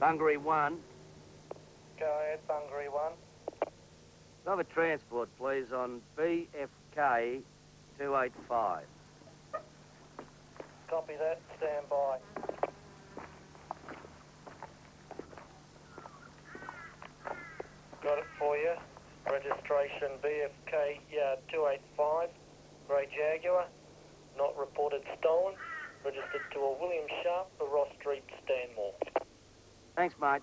Hungary 1. Go ahead, Hungary 1. Another transport, please, on BFK 285. Copy that. Stand by. Got it for you. Registration BFK 285. Grey Jaguar. Not reported stolen. Registered to a William Sharp for Ross Street, Stanmore. Thanks, mate.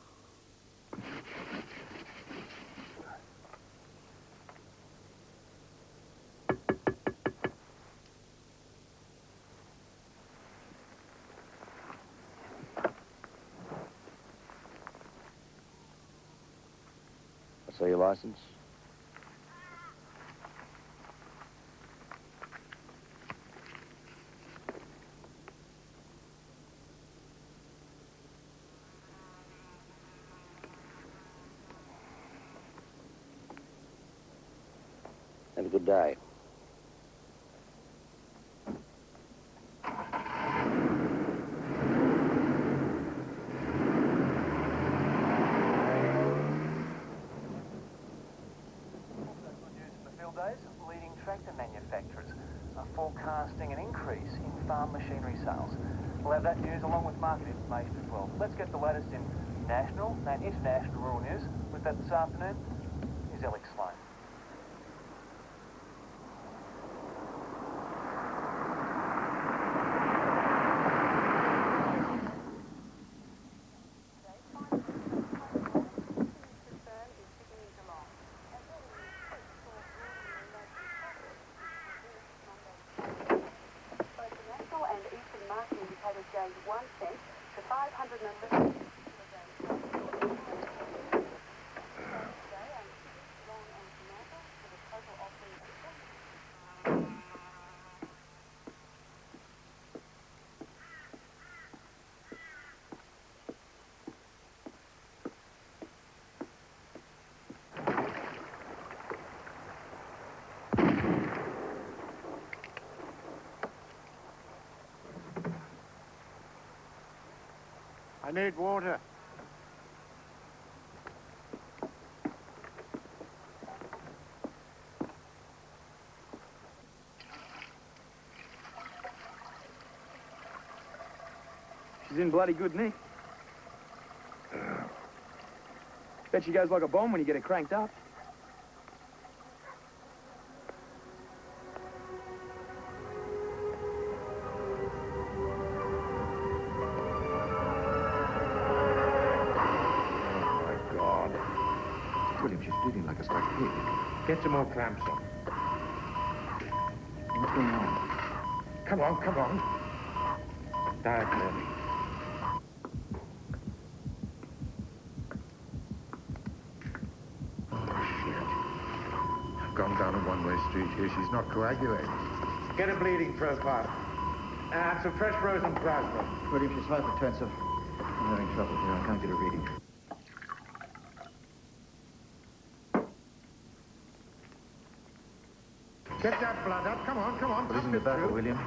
I see your license. Have a good day. Leading tractor manufacturers are forecasting an increase in farm machinery sales. We'll have that news along with market information as well. Let's get the latest in national and international rural news. With that this afternoon is Alex Sloan. Gained 1 cent to 511. I need water. She's in bloody good nick. Bet she goes like a bomb when you get her cranked up. She's bleeding like a stuck pig. Get some more clamps on. What's going on? Come on, come on. Dive for me. Oh, shit. I've gone down a one-way street here. She's not coagulating. Get a bleeding profile. And some fresh frozen plasma. William, she's hypertensive. I'm having trouble here. I can't get a reading. Get that blood up. Come on, come on. What is in the battle, William?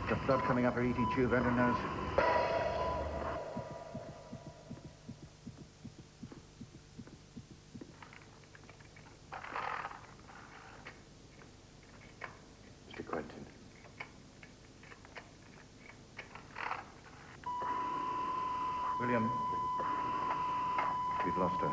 Got blood coming up her ET tube and her nose. Mr. Quentin. William, we've lost her.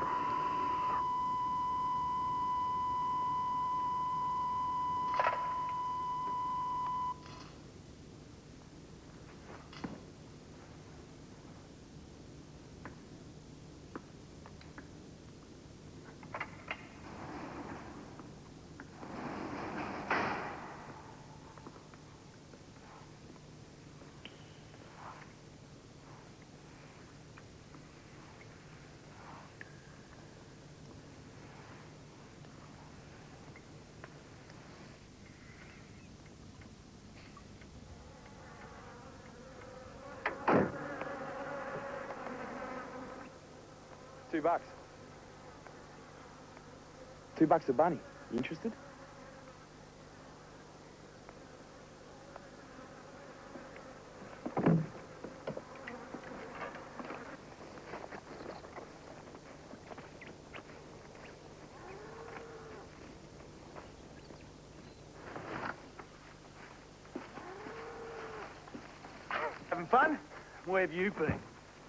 $2. $2 a bunny. You interested? fun? Where have you been?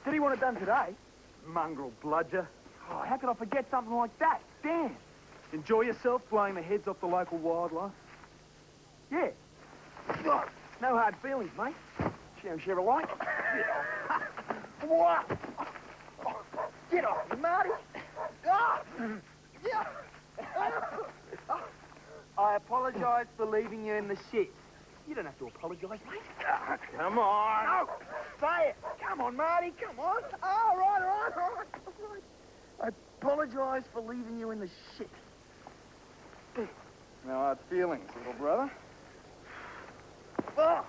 Did he want it done today? Mongrel bludger. Oh, how could I forget something like that? Damn. Enjoy yourself blowing the heads off the local wildlife? Yeah. Oh, no hard feelings, mate. Share alike. What? Get off me, Marty. I apologise for leaving you in the shit. You don't have to apologise, mate. Come on. No, say it. Come on, Marty, come on. All right. I apologise for leaving you in the shit. No hard feelings, little brother. Oh.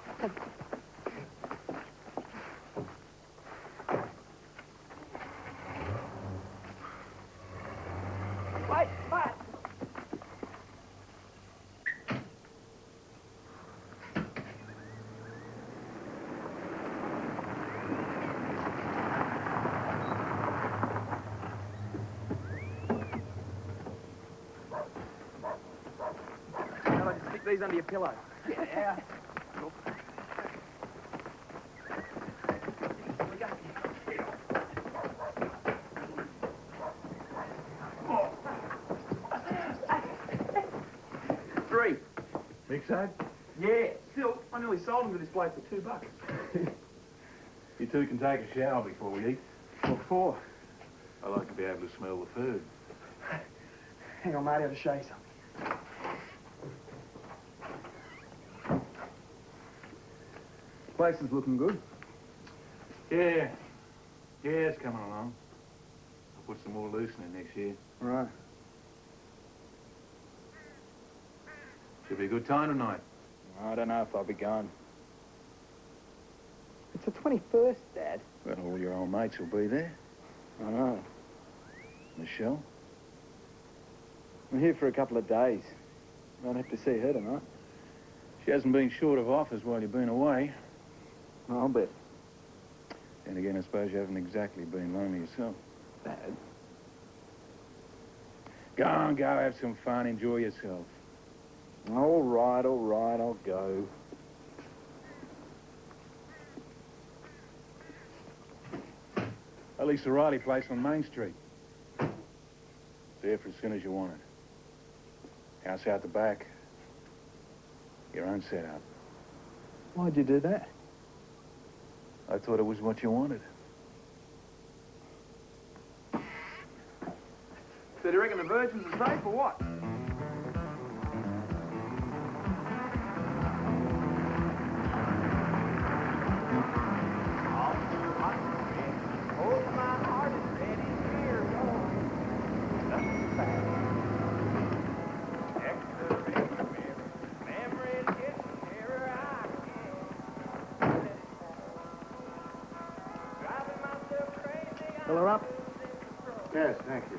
Wait. How about I just stick these under your pillow? Yeah. Cool. $3. Mix that? Yeah, still, I nearly sold them to this bloke for $2. You two can take a shower before we eat. What for? I like to be able to smell the food. Hang on, Marty, I'll just show you something. Place is looking good. Yeah, it's coming along. I'll put some more loosening next year. Right. Should be a good time tonight. I don't know if I'll be going. It's the 21st, Dad. Well, all your old mates will be there. I know. Michelle? I'm here for a couple of days. I'll have to see her tonight. She hasn't been short of offers while you've been away. I'll bet. And again, I suppose you haven't exactly been lonely yourself. Dad? Go on, go have some fun, enjoy yourself. All right, I'll go. At least the Riley place on Main Street. It's there for as soon as you want it. House out the back. Your own setup. Why'd you do that? I thought it was what you wanted. So do you reckon the virgins are safe or what? Fill her up? Yes, thank you.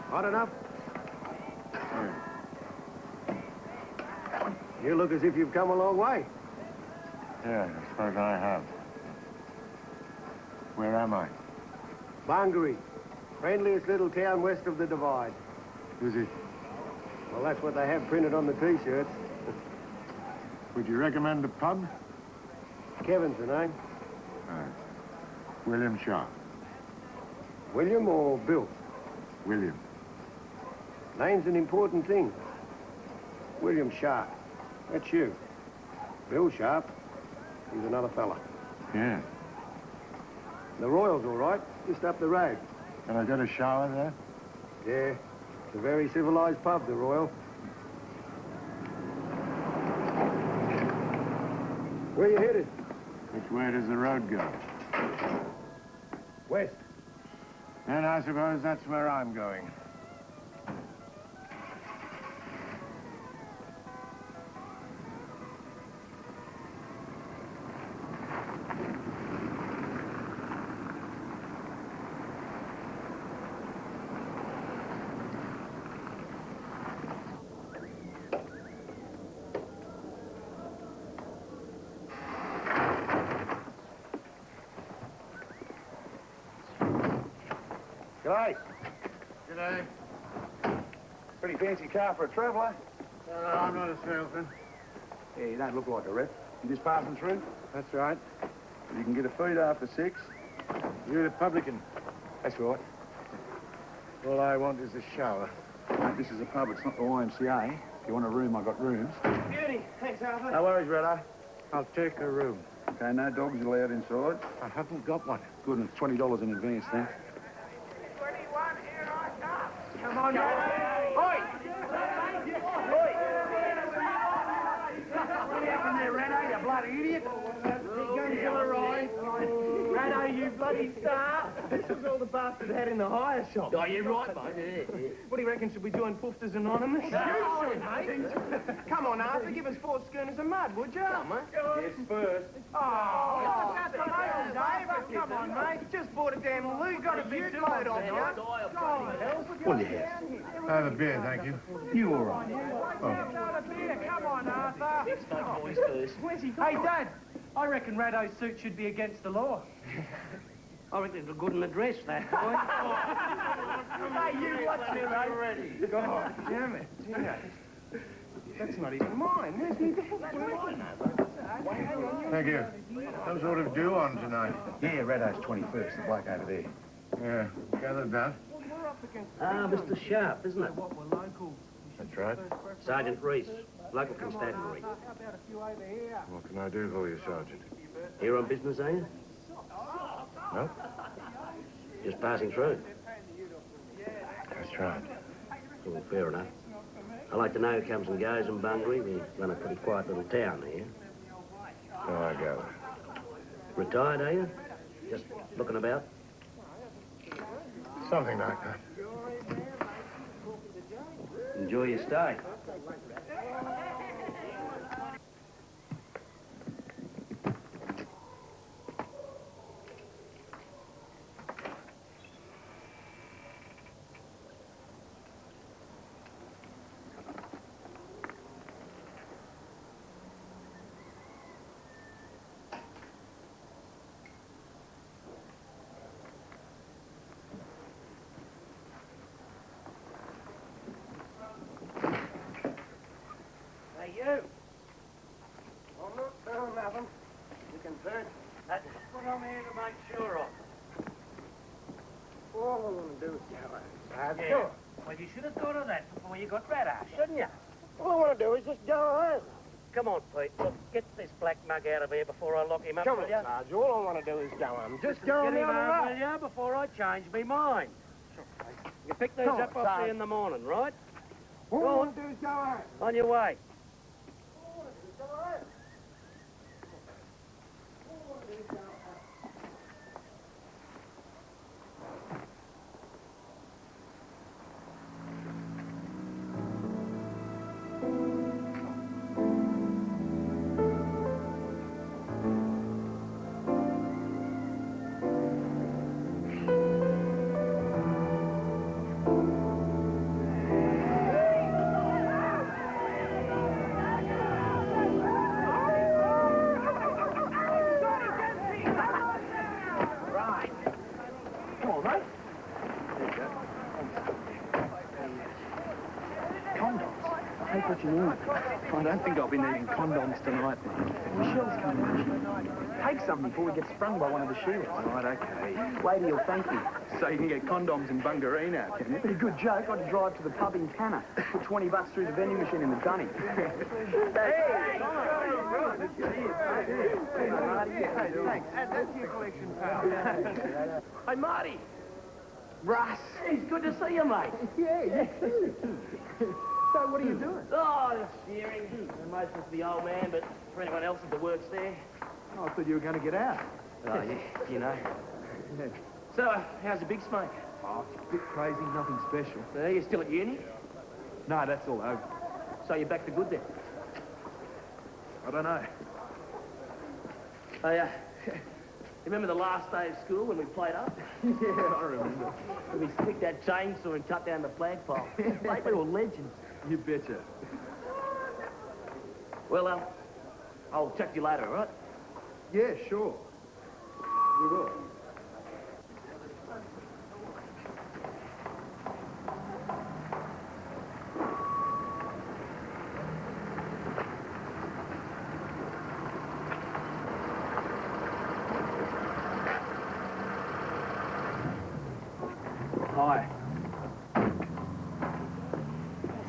Hot enough? You look as if you've come a long way. Yeah, I suppose I have. Where am I? Bangui, friendliest little town west of the Divide. Who's it? Well, that's what they have printed on the T-shirts. Would you recommend a pub? Kevin's the name. William Sharp. William or Bill? William. Name's an important thing. William Sharp. That's you. Bill Sharp. He's another fella. Yeah. The Royal's all right, just up the road. Can I get a shower there? Yeah, it's a very civilized pub, the Royal. Where you headed? Which way does the road go? West. And I suppose that's where I'm going. Guys, G'day. Pretty fancy car for a traveller. I'm not a salesman. Yeah, you don't look like a rep. You just passing through? That's right. You can get a feed after 6. You're a publican. That's right. All I want is a shower. Mate, this is a pub, it's not the YMCA. If you want a room, I got rooms. Beauty. Thanks, Arthur. No worries, Red-Eye. I'll take a room. Okay, no dogs allowed inside. I haven't got one. Good, and it's $20 in advance, then. 21, here I come. Come on, Oi! What happened there, Renato, you bloody idiot? Guns all right. Renato, you bloody star. This is all the bastard had in the hire shop. Oh, you're right, mate. What do you reckon? Should we join Poofters Anonymous? You should, mate. Come on, Arthur, give us 4 schooners of mud, would you? Come on. Yes, first. Oh, David, come on, mate. You just bought a damn loot. Got a big load on, right? What do you have? I have a beer, thank you. You all right? Another beer. Come on, Arthur. Boys first. Where's he Hey, Dad, I reckon Rado's suit should be against the law. I reckon it'll good in the dress, that boy. Hey, you watch me already. God damn it. Gee, that's not even mine. Where's me? Thank you. Some sort of do on tonight. Yeah, Rado's 21st, the bloke over there. Yeah, gathered about. Ah, Mr. Sharp, isn't it? That's right. Sergeant Reese, local constabulary. What can I do for you, Sergeant? Here on business, are you? No? Just passing through. That's right. Well, fair enough. I like to know who comes and goes in Bunbury. We run a pretty quiet little town here. So I gather. Retired, are you? Just looking about? Something like that. Enjoy your stay. You. I'm not doing nothing. You can search. That's what I'm here to make sure of. All I want to do is go home. Yeah. Well, you should have thought of that before you got Rado, shouldn't you? All I want to do is just go home. Come on, Pete. Look, get this black mug out of here before I lock him up, Come will on, ya? Sarge. All I want to do is go home. Just go Get on him down the home, road. will ya, before I change me mind. You pick these Come up on, off Sarge. there in the morning, right? All Go I on. want to do is go home. On your way. Take what you want. I don't think I'll be needing condoms tonight. Michelle's coming. Take some before we get sprung by one of the shooters. Right, okay. Lady will thank me. So you can get condoms in Bungarino, can you? Be a good joke. I'd drive to the pub in Canna, put 20 bucks through the vending machine in the dunny. Hey! Thanks. That's your collection, pal. Hey, Marty. Russ. It's good to see you, mate. Yeah. So what are you doing? Oh, just shearing. Most of the old man, but for anyone else that works there. Oh, I thought you were going to get out. Oh, yeah, you know. Yeah. So, how's the big smoke? Oh, it's a bit crazy, nothing special. You still at uni? No, that's all over. So you're back to good then? I don't know. Oh, remember the last day of school when we played up? Yeah, I remember. When we stick that chainsaw and cut down the flagpole. Mate, we were legends. You betcha. Well, I'll chat to you later, all right? Yeah, sure. We will. Hi.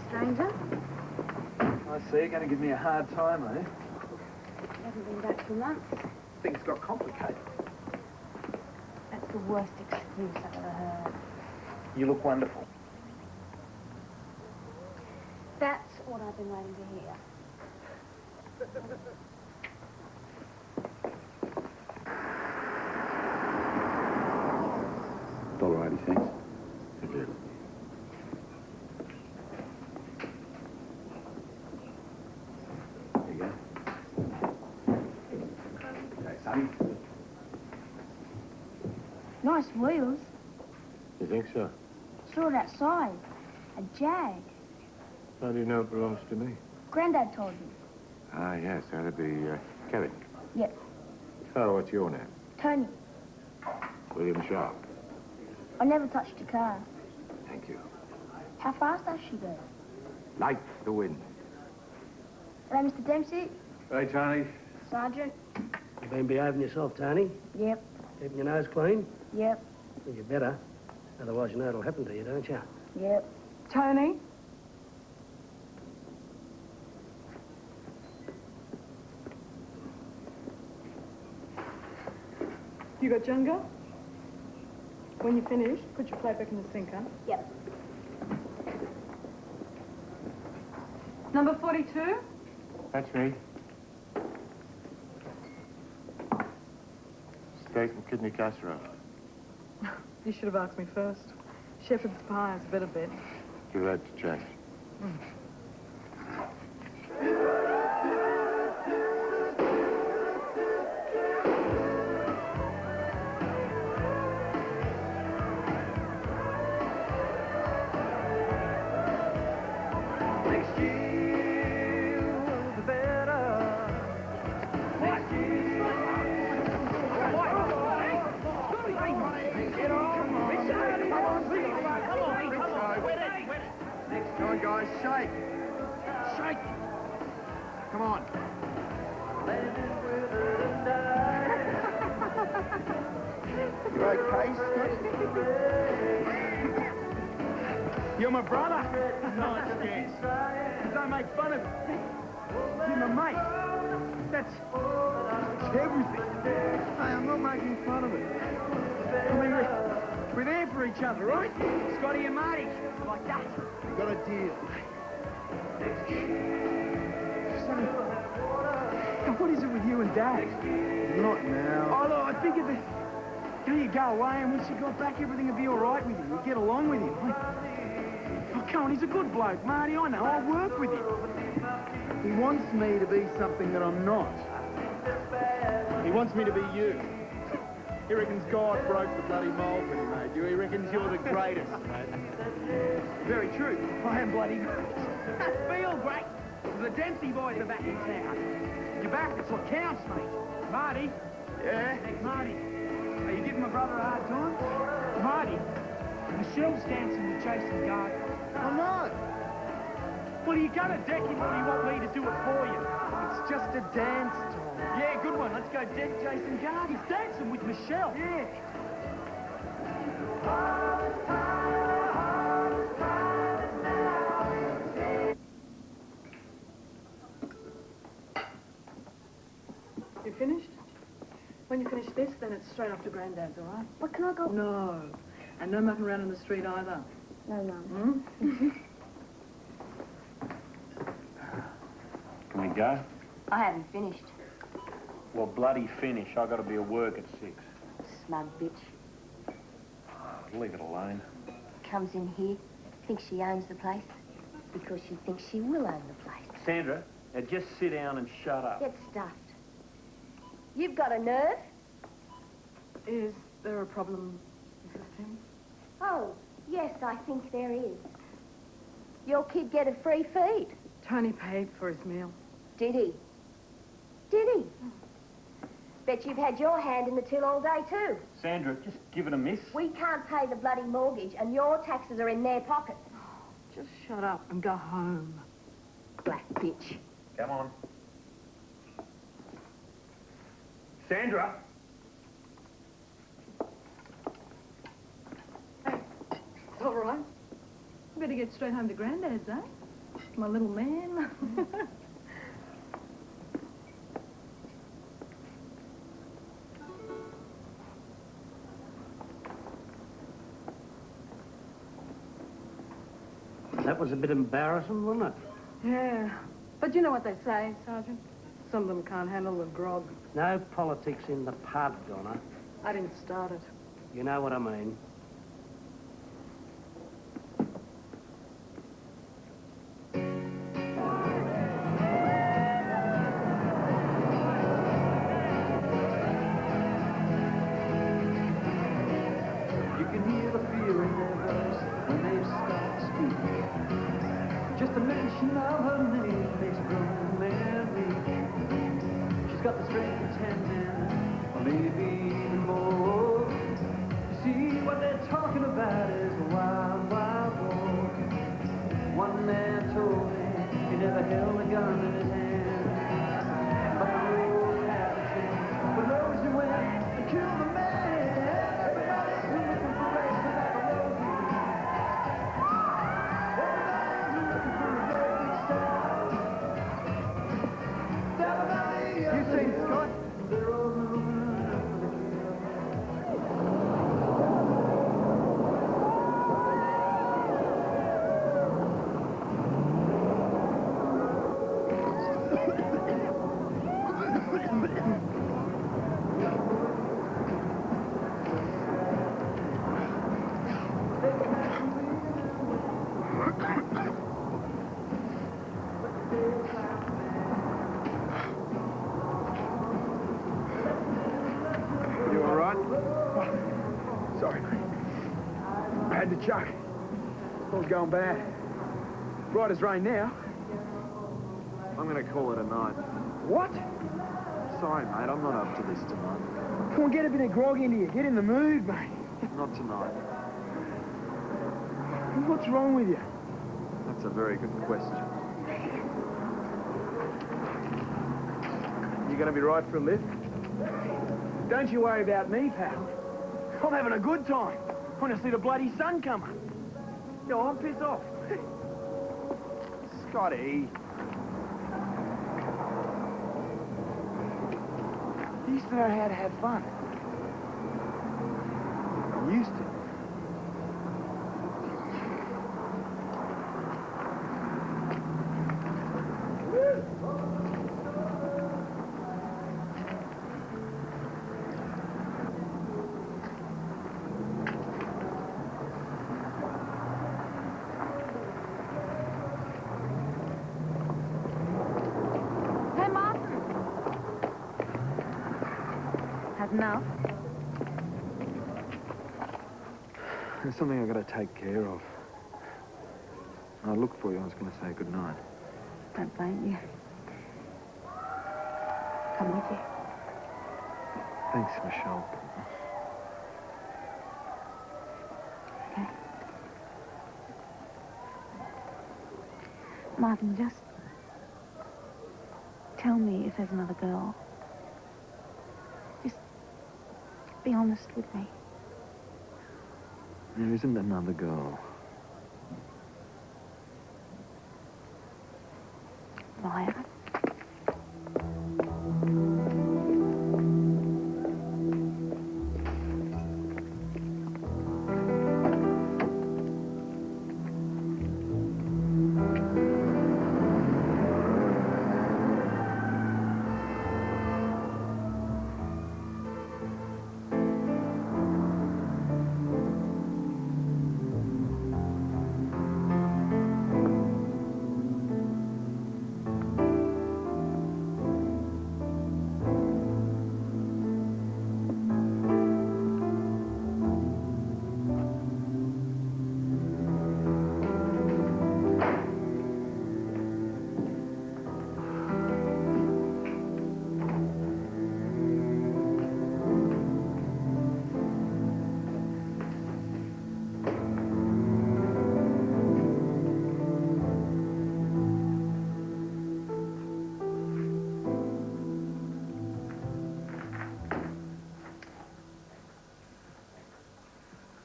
Stranger? I see, you're going to give me a hard time, eh? Haven't been back for months. Things got complicated. That's the worst excuse I've ever heard. You look wonderful. That's what I've been waiting to hear. $1.80, thanks. Thank you. There you go. Okay, sonny. Nice wheels. You think so? Saw it outside. A Jag. How do you know it belongs to me? Grandad told me. Ah, yes, that'd be, Kevin. Yep. Oh, what's your name? Tony. William Sharp. I never touched a car. Thank you. How fast does she go? Like the wind. Hello, Mr. Dempsey. Hey, Tony. Sergeant. You been behaving yourself, Tony? Yep. Keeping your nose clean? Yep. Well, you better. Otherwise, you know it'll happen to you, don't you? Yep. Tony? You got Jenga? When you finish, put your plate back in the sink, huh? Yep. Number 42? That's me. Steak and kidney casserole. You should have asked me first. Shepherd's pie is a better bet. Too late to change. Come on, guys, shake. Shake. Come on. You okay, Scott? You're my brother. Nice guess. Don't make fun of me. You're my mate. That's everything. Hey, I'm not making fun of it. I mean, we're there for each other, right? Scotty and Marty, like that. We got a deal. Son, what is it with you and Dad? Not now. Oh, look, I figured that you go away, and once you got back, everything would be all right with you. You'd get along with him. Oh, come on, he's a good bloke, Marty. I know. I'll work with him. He wants me to be something that I'm not. He wants me to be you. He reckons God broke the bloody mold when he made you. He reckons you're the greatest, mate. Very true. I am bloody good. Feel great. The Dempsey boys are back in town. You're back. It's what counts, mate. Marty. Yeah? Marty. Are you giving my brother a hard time? Marty. Michelle's dancing with Jason Gardner. Oh, no. Well, are you going to deck him, or do you want me to do it for you? It's just a dance, Tom. Yeah, good one. Let's go deck Jason Gardner. He's dancing with Michelle. Yeah. You finished? When you finish this, then it's straight off to Grandad's, all right? But can I go? No. And no mucking around in the street either. No, Mum. Hmm? Can we go? I haven't finished. Well, bloody finish. I got to be at work at 6. Smug bitch. Leave it alone. Comes in here, thinks she owns the place, because she thinks she will own the place. Sandra, now just sit down and shut up. Get stuffed. You've got a nerve. Is there a problem, Mrs. Tim? Oh, yes, I think there is. Your kid get a free feed. Tony paid for his meal. Did he? Did he? Bet you've had your hand in the till all day, too. Sandra, just give it a miss. We can't pay the bloody mortgage, and your taxes are in their pocket. Just shut up and go home. Black bitch. Come on. Sandra! All right. Better get straight home to Grandad's, eh? My little man. That was a bit embarrassing, wasn't it? Yeah. But you know what they say, Sergeant? Some of them can't handle the grog. No politics in the pub, Donna. I didn't start it. You know what I mean. You can hear the fear in their voice when they start speaking. Just a mention of her name makes a grown man weak. She's got the strength of 10 men, or maybe even more. You see, what they're talking about is a wild, wild war. One man told me he never held a gun in his hand. But the rules haven't changed for those who went and killed a man. Everybody's looking for race like a roadie. Everybody's looking for a big star. You seen Scott? They're all moving up for the kill. You all right? Sorry, mate. I had to chuck. All was going bad. Bright as rain now. I'm going to call it a night. What? Sorry, mate, I'm not up to this tonight. Come on, get a bit of grog into you. Get in the mood, mate. Not tonight. What's wrong with you? That's a very good question. You gonna be right for a lift? Don't you worry about me, pal. I'm having a good time. I want to see the bloody sun coming. Yo, I'm pissed off. Scotty. You used to know how to have fun. I used to. Hey, Martin. Had enough? There's something I've got to take care of. I looked for you. I was going to say good night. Don't blame you. Come with you. Thanks, Michelle. Okay. Martin, just tell me if there's another girl. Just be honest with me. There isn't another girl. Liar.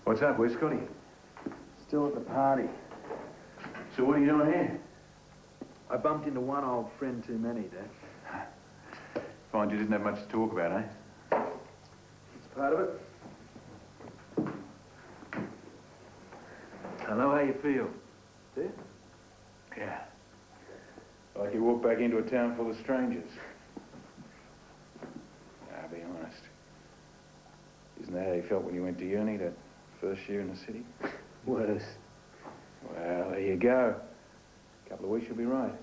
What's up? Where's Scotty? Still at the party. So what are you doing here? I bumped into one old friend too many, Dad. Find you didn't have much to talk about, eh? It's part of it. I know how you feel. Do you? Yeah. Like you walk back into a town full of strangers. I'll be honest. Isn't that how you felt when you went to uni that first year in the city? Worse. Well, there you go. A couple of weeks you'll be right.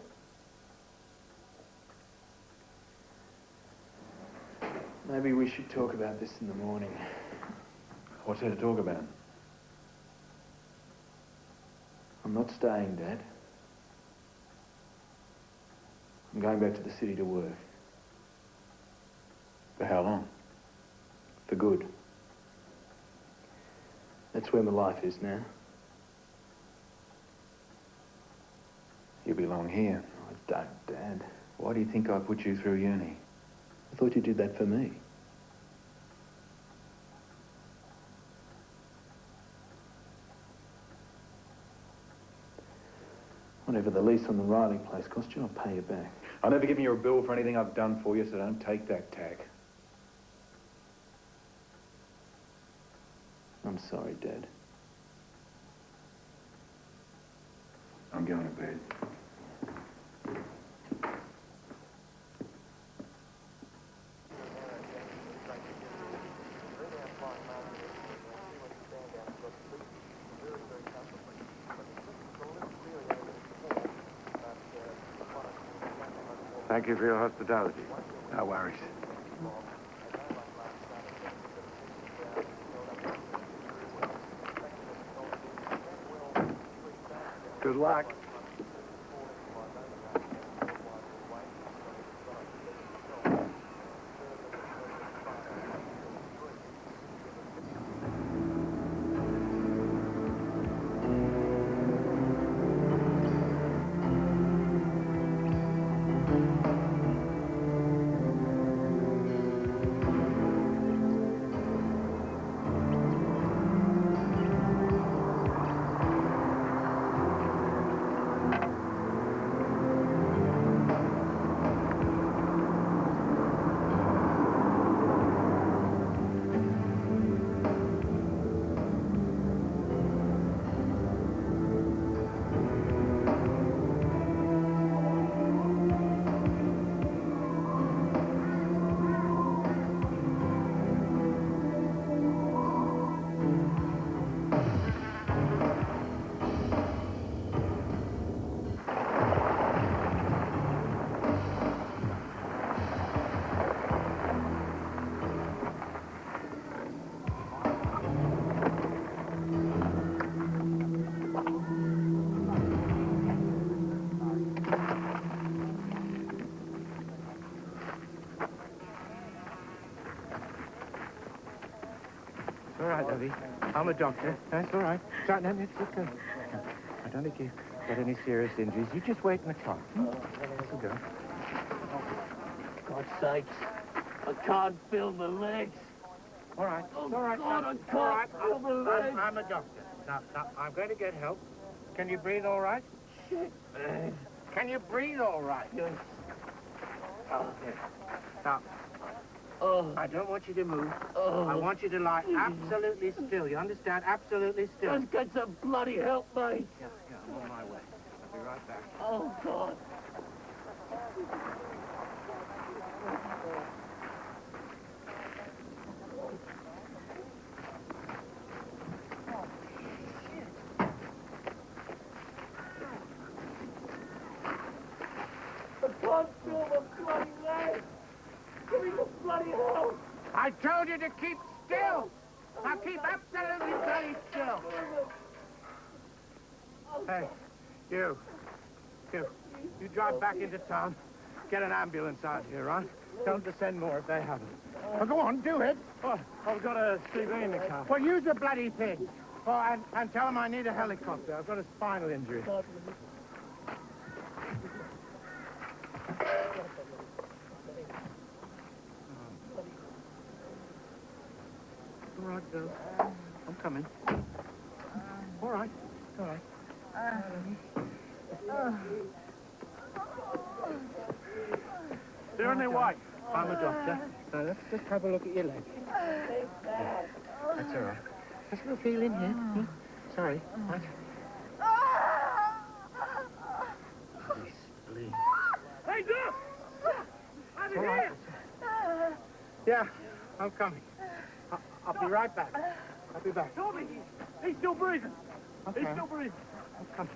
Maybe we should talk about this in the morning. What's there to talk about? I'm not staying, Dad. I'm going back to the city to work. For how long? For good. That's where my life is now. You belong here. I don't, Dad. Why do you think I put you through uni? I thought you did that for me. Whatever the lease on the Riley place cost you, I'll pay you back. I'll never give you a bill for anything I've done for you, so don't take that tack. I'm sorry, Dad. I'm going to bed. Thank you for your hospitality. No worries. Good luck. All right, Lovey. I'm a doctor. That's all right. No, it's okay. I don't think you've got any serious injuries. You just wait in the car. Let's go. God's sakes, I can't feel my legs. All right. Oh, All right. God, I All can't right. feel my legs. I'm a doctor. Now, I'm going to get help. Can you breathe all right? Shit. Can you breathe all right? Yes. Oh, yes. Now, I don't want you to move. Oh. I want you to lie absolutely still. You understand? Absolutely still. Just get some bloody help, mate. Yeah, I'm on my way. I'll be right back. Oh, God. I can't feel my bloody legs. Give me the bloody help. I told you to keep still. Now keep absolutely bloody still. Hey, you drive back into town. Get an ambulance out here, right? Tell them to send more if they haven't. Well, go on, do it. Oh, I've got a CV in the car. Well, use the bloody thing. Oh, and tell them I need a helicopter. I've got a spinal injury. All right, Bill. I'm coming. All right. all right. They're on their way. I'm a doctor. Now, let's just have a look at your leg. Yeah. That's all right. Just a little feeling here. Hmm? Sorry. What? Spleen. Hey, Doc! Over All here! right. Yeah, I'm coming. I'll be right back. I'll be back. Tommy, he's still breathing. Okay. He's still breathing. Come.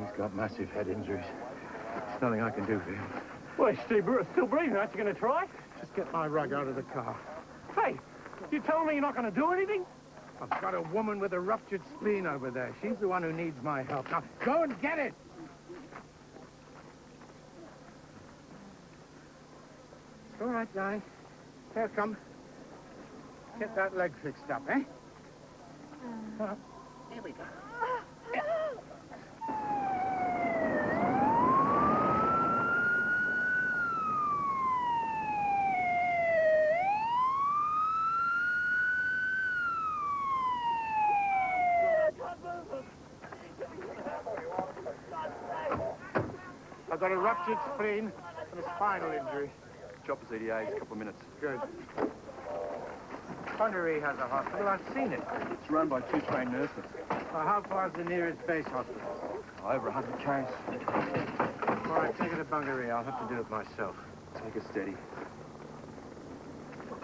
He's got massive head injuries. There's nothing I can do for him. Well, he's still breathing. Aren't you going to try? Just get my rug out of the car. Hey, you telling me you're not going to do anything? I've got a woman with a ruptured spleen over there. She's the one who needs my help. Now, go and get it! It's all right, darling. Here, come. Get that leg fixed up, eh? Here we go. I've got a ruptured spleen and a spinal injury. Chopper's EDA, a couple of minutes. Good. Connery has a hospital. I've seen it. It's run by 2 trained nurses. Well, how far's the nearest base hospital? Over 100 k's. All right, take it to Bungaree. I'll have to do it myself. Take it steady.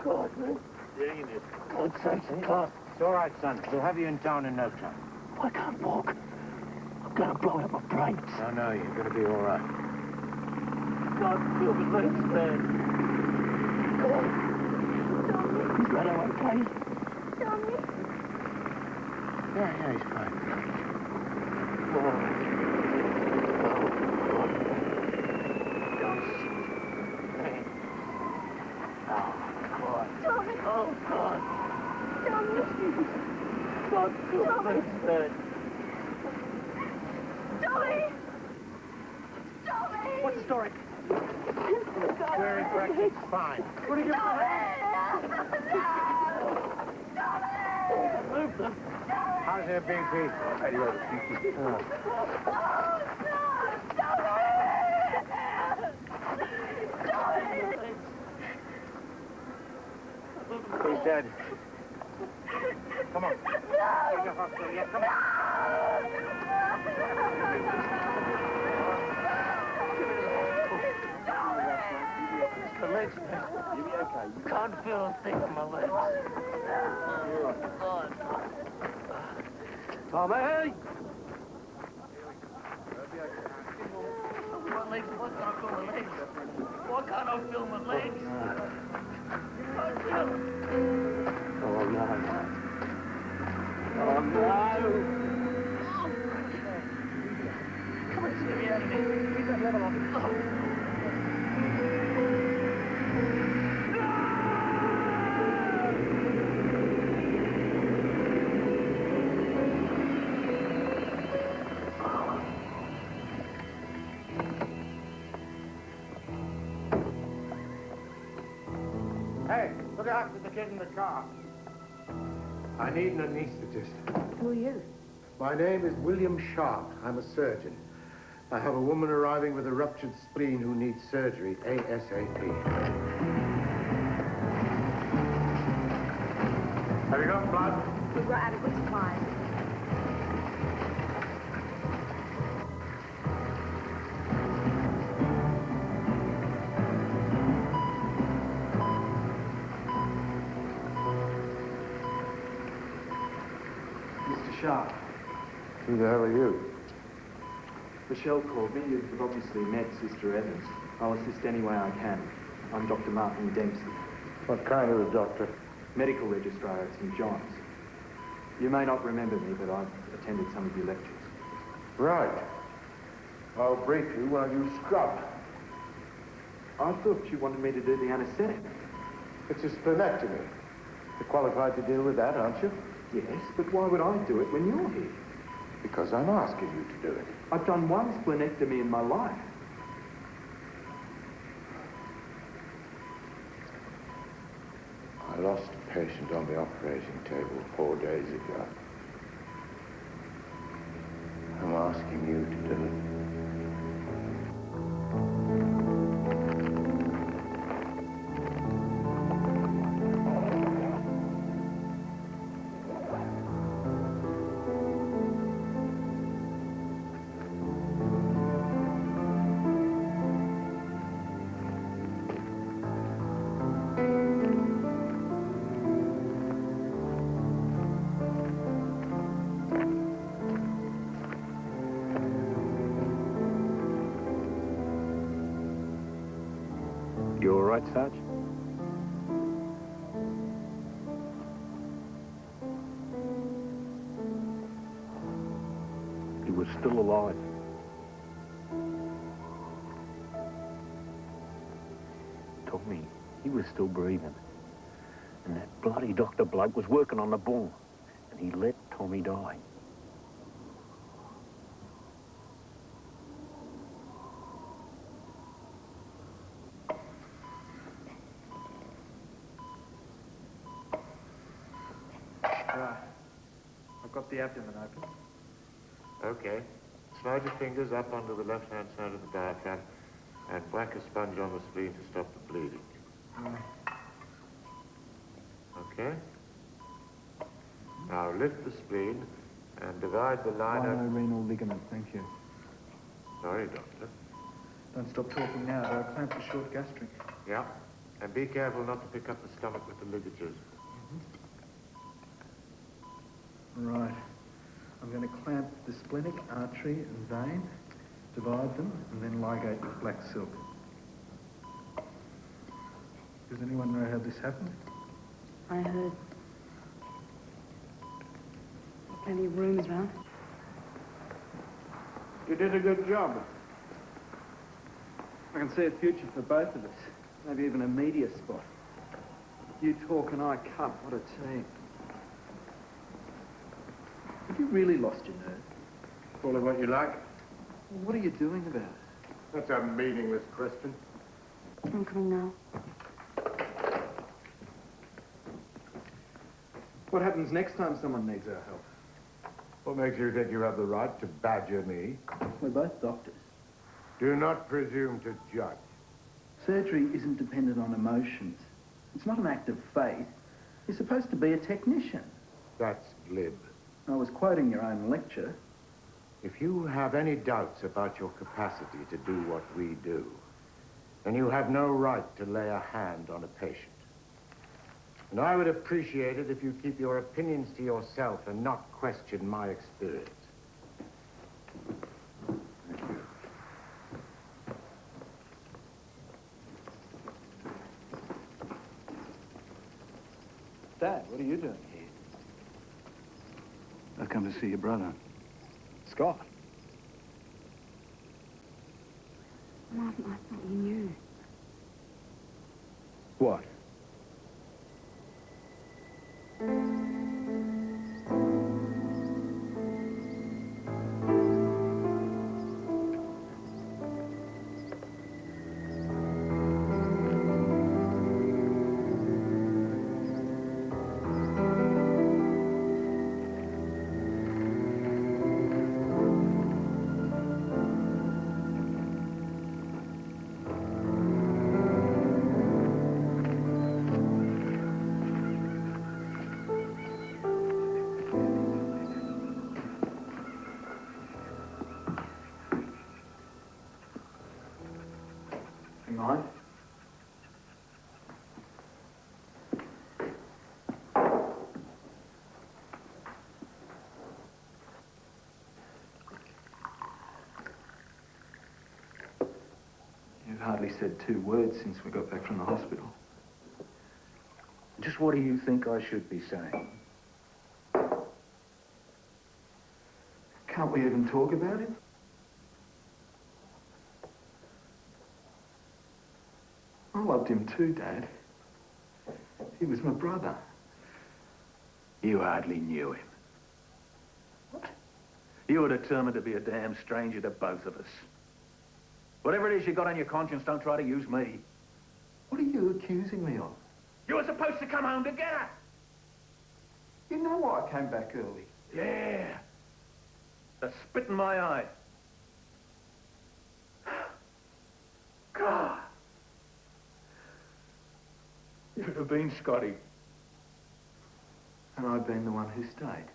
God, man. Bringing it. God's sakes, God. It's all right, son. We'll have you in town in no time. I can't walk. I'm going to blow out my brains. No, you're going to be all right. God, feel my legs, man. God. Is Rado okay? Tommy. Yeah, he's fine. Tommy. Oh, God. Tommy. God, feel my legs, man. Tommy. Tommy. What's the story? Very practically fine. What are you doing? Move them. How's their BP? 88. He's dead. Come on. Take the hospital. Yeah, come on. The legs, man. You'll be okay. You can't feel a thing in my legs. God. Tommy! My legs, why can't I feel my legs? Why can't I feel my legs? I can't feel them. Oh, no. Oh, no. Come on, get me out of here. Keep that level on. Hey, look after the kid in the car. I need an anesthetist. Who are you? My name is William Sharp. I'm a surgeon. I have a woman arriving with a ruptured spleen who needs surgery ASAP. Have you got blood? We've got adequate supplies. Mr. Sharp, Who the hell are you? Michelle called me. You've obviously met Sister Evans. I'll assist any way I can. I'm Dr. Martin Dempsey. What kind of a doctor? Medical registrar at St. John's. You may not remember me, but I've attended some of your lectures. Right. I'll brief you while you scrub. I thought you wanted me to do the anaesthetic. It's a splenectomy. You're qualified to deal with that, aren't you? Yes, but why would I do it when you're here? Because I'm asking you to do it. I've done one splenectomy in my life. I lost a patient on the operating table 4 days ago. I'm asking you to do it. You all right, Sarge? He was still alive. Tommy, he was still breathing. And that bloody doctor bloke was working on the bull. And he let Tommy die. Right. I've got the abdomen open. Okay. Slide your fingers up onto the left-hand side of the diaphragm and whack a sponge on the spleen to stop the bleeding. Okay? Now lift the spleen and divide the line up... Renal ligament, thank you. Sorry, doctor. Don't stop talking now, though. I clamp the short gastric. Yeah. And be careful not to pick up the stomach with the ligatures. Right. I'm going to clamp the splenic artery and vein, divide them, and then ligate with black silk. Does anyone know how this happened? I heard. Plenty of rumours round. You did a good job. I can see a future for both of us. Maybe even a media spot. You talk and I cut. What a team. Have you really lost your nerve? Call it what you like. What are you doing about it? That's a meaningless question. I'm coming now. What happens next time someone needs our help? What makes you think you have the right to badger me? We're both doctors. Do not presume to judge. Surgery isn't dependent on emotions. It's not an act of faith. You're supposed to be a technician. That's glib. I was quoting your own lecture. If you have any doubts about your capacity to do what we do, then you have no right to lay a hand on a patient. And I would appreciate it if you keep your opinions to yourself and not question my experience. Thank you. Dad, what are you doing here? I've come to see your brother. Scott. Martin, I thought you knew. What? Hang on. You've hardly said 2 words since we got back from the hospital. Just what do you think I should be saying? Can't we even talk about it? I loved him too, Dad. He was my brother. You hardly knew him. What? You were determined to be a damn stranger to both of us. Whatever it is you got on your conscience, don't try to use me. What are you accusing me of? You were supposed to come home together. You know why I came back early. Yeah. The spit in my eye. God. You'd have been Scotty. And I've been the one who stayed.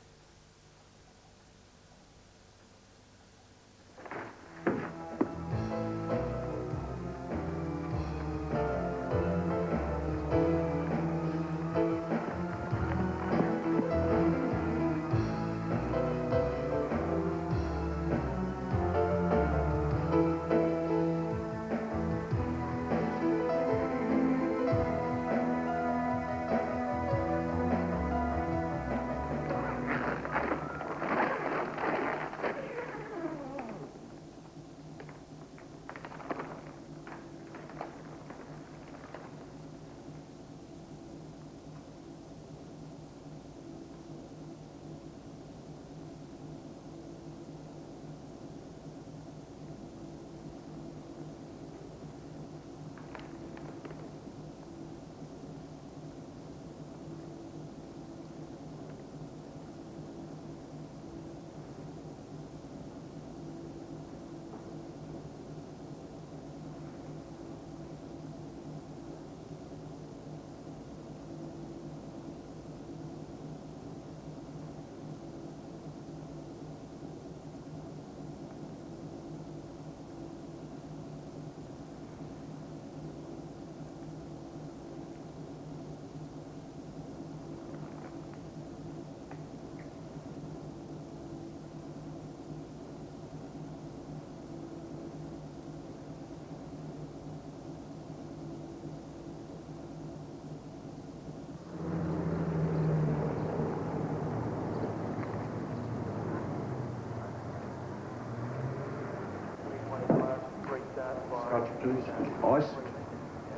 Scotch, please. Ice?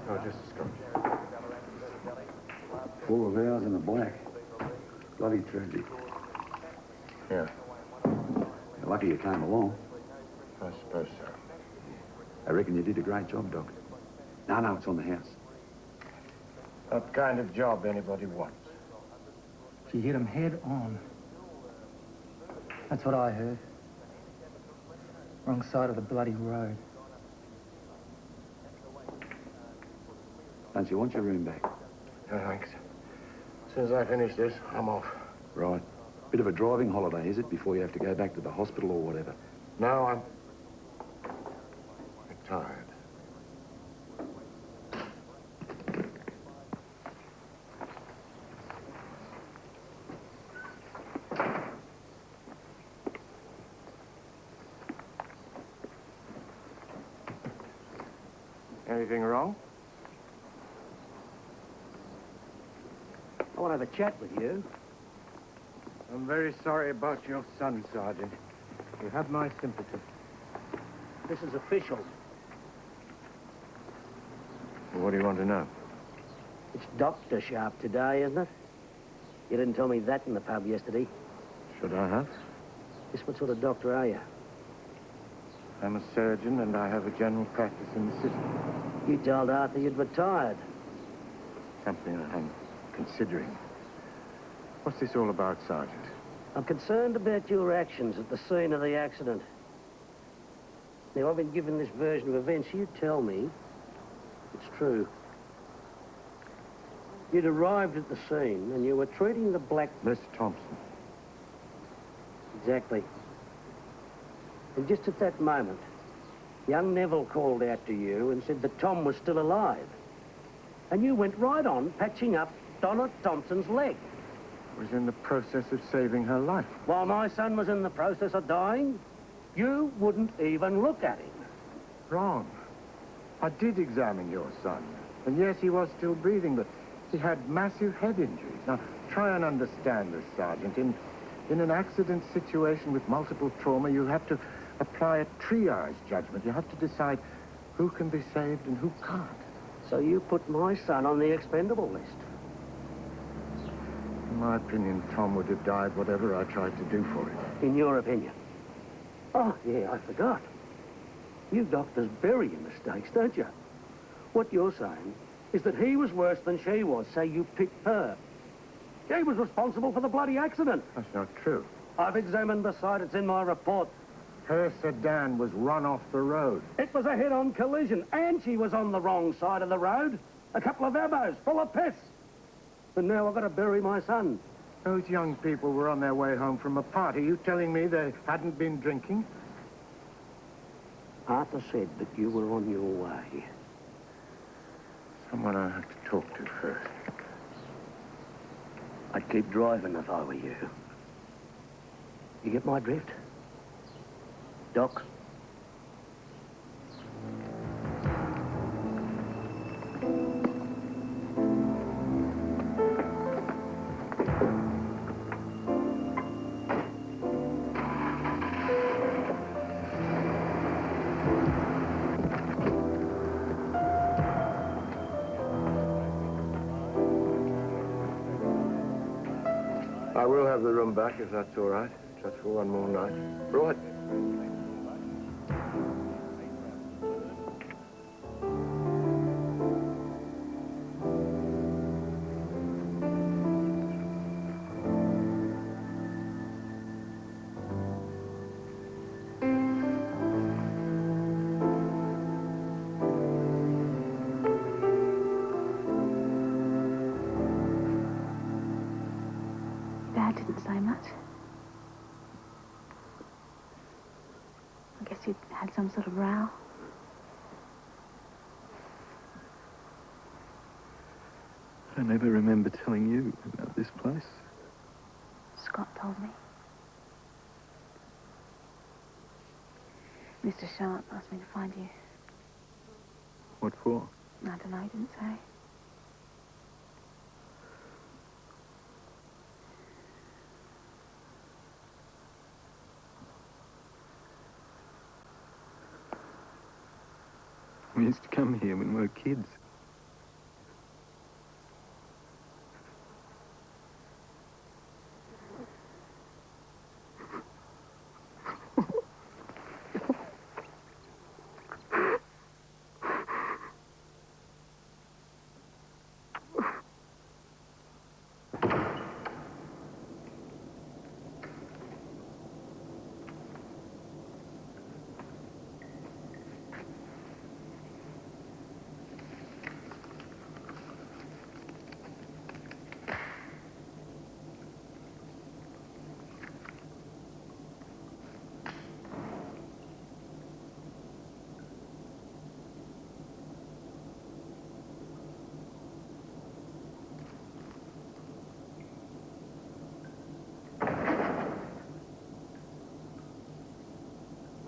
Oh, just a scotch. 4 hours in the black. Bloody tragic. Yeah, You're lucky you came along. I suppose so. I reckon you did a great job, Doc. No, it's on the house. What kind of job anybody wants? She hit him head on. That's what I heard. Wrong side of the bloody road. Don't you want your room back? No, thanks. As soon as I finish this, I'm off. Right. Bit of a driving holiday, is it, before you have to go back to the hospital or whatever? No, I'm retired. Anything wrong? I want to have a chat with you. I'm very sorry about your son, Sergeant. You have my sympathy. This is official. Well, what do you want to know? It's Dr. Sharp today, isn't it? You didn't tell me that in the pub yesterday. Should I have? Just what sort of doctor are you? I'm a surgeon and I have a general practice in the city. You told Arthur you'd retired. Something I'm considering. What's this all about, Sergeant? I'm concerned about your actions at the scene of the accident. Now, I've been given this version of events. You tell me it's true. You'd arrived at the scene and you were treating the black... Miss Thompson. Exactly. And just at that moment, young Neville called out to you and said that Tom was still alive. And you went right on patching up Donna Thompson's leg. Was in the process of saving her life. While my son was in the process of dying, you wouldn't even look at him. Wrong. I did examine your son. And yes, he was still breathing, but he had massive head injuries. Now, try and understand this, Sergeant. In an accident situation with multiple trauma, you have to apply a triage judgment. You have to decide who can be saved and who can't. So you put my son on the expendable list? In my opinion, Tom would have died whatever I tried to do for him. In your opinion? Oh, yeah, I forgot. You doctors bury your mistakes, don't you? What you're saying is that he was worse than she was, so you picked her. She was responsible for the bloody accident. That's not true. I've examined the site. It's in my report. Her sedan was run off the road. It was a head-on collision, and she was on the wrong side of the road. A couple of elbows full of piss. And now I've got to bury my son. Those young people were on their way home from a party. You telling me they hadn't been drinking? Arthur said that you were on your way. Someone I have to talk to first. I'd keep driving if I were you. You get my drift? Doc? I will have the room back if that's all right. Just for one more night. Right. Dad didn't say much. I guess you'd had some sort of row. I never remember telling you about this place. Scott told me. Mr. Sharp asked me to find you. What for? I don't know, he didn't say. We used to come here when we were kids.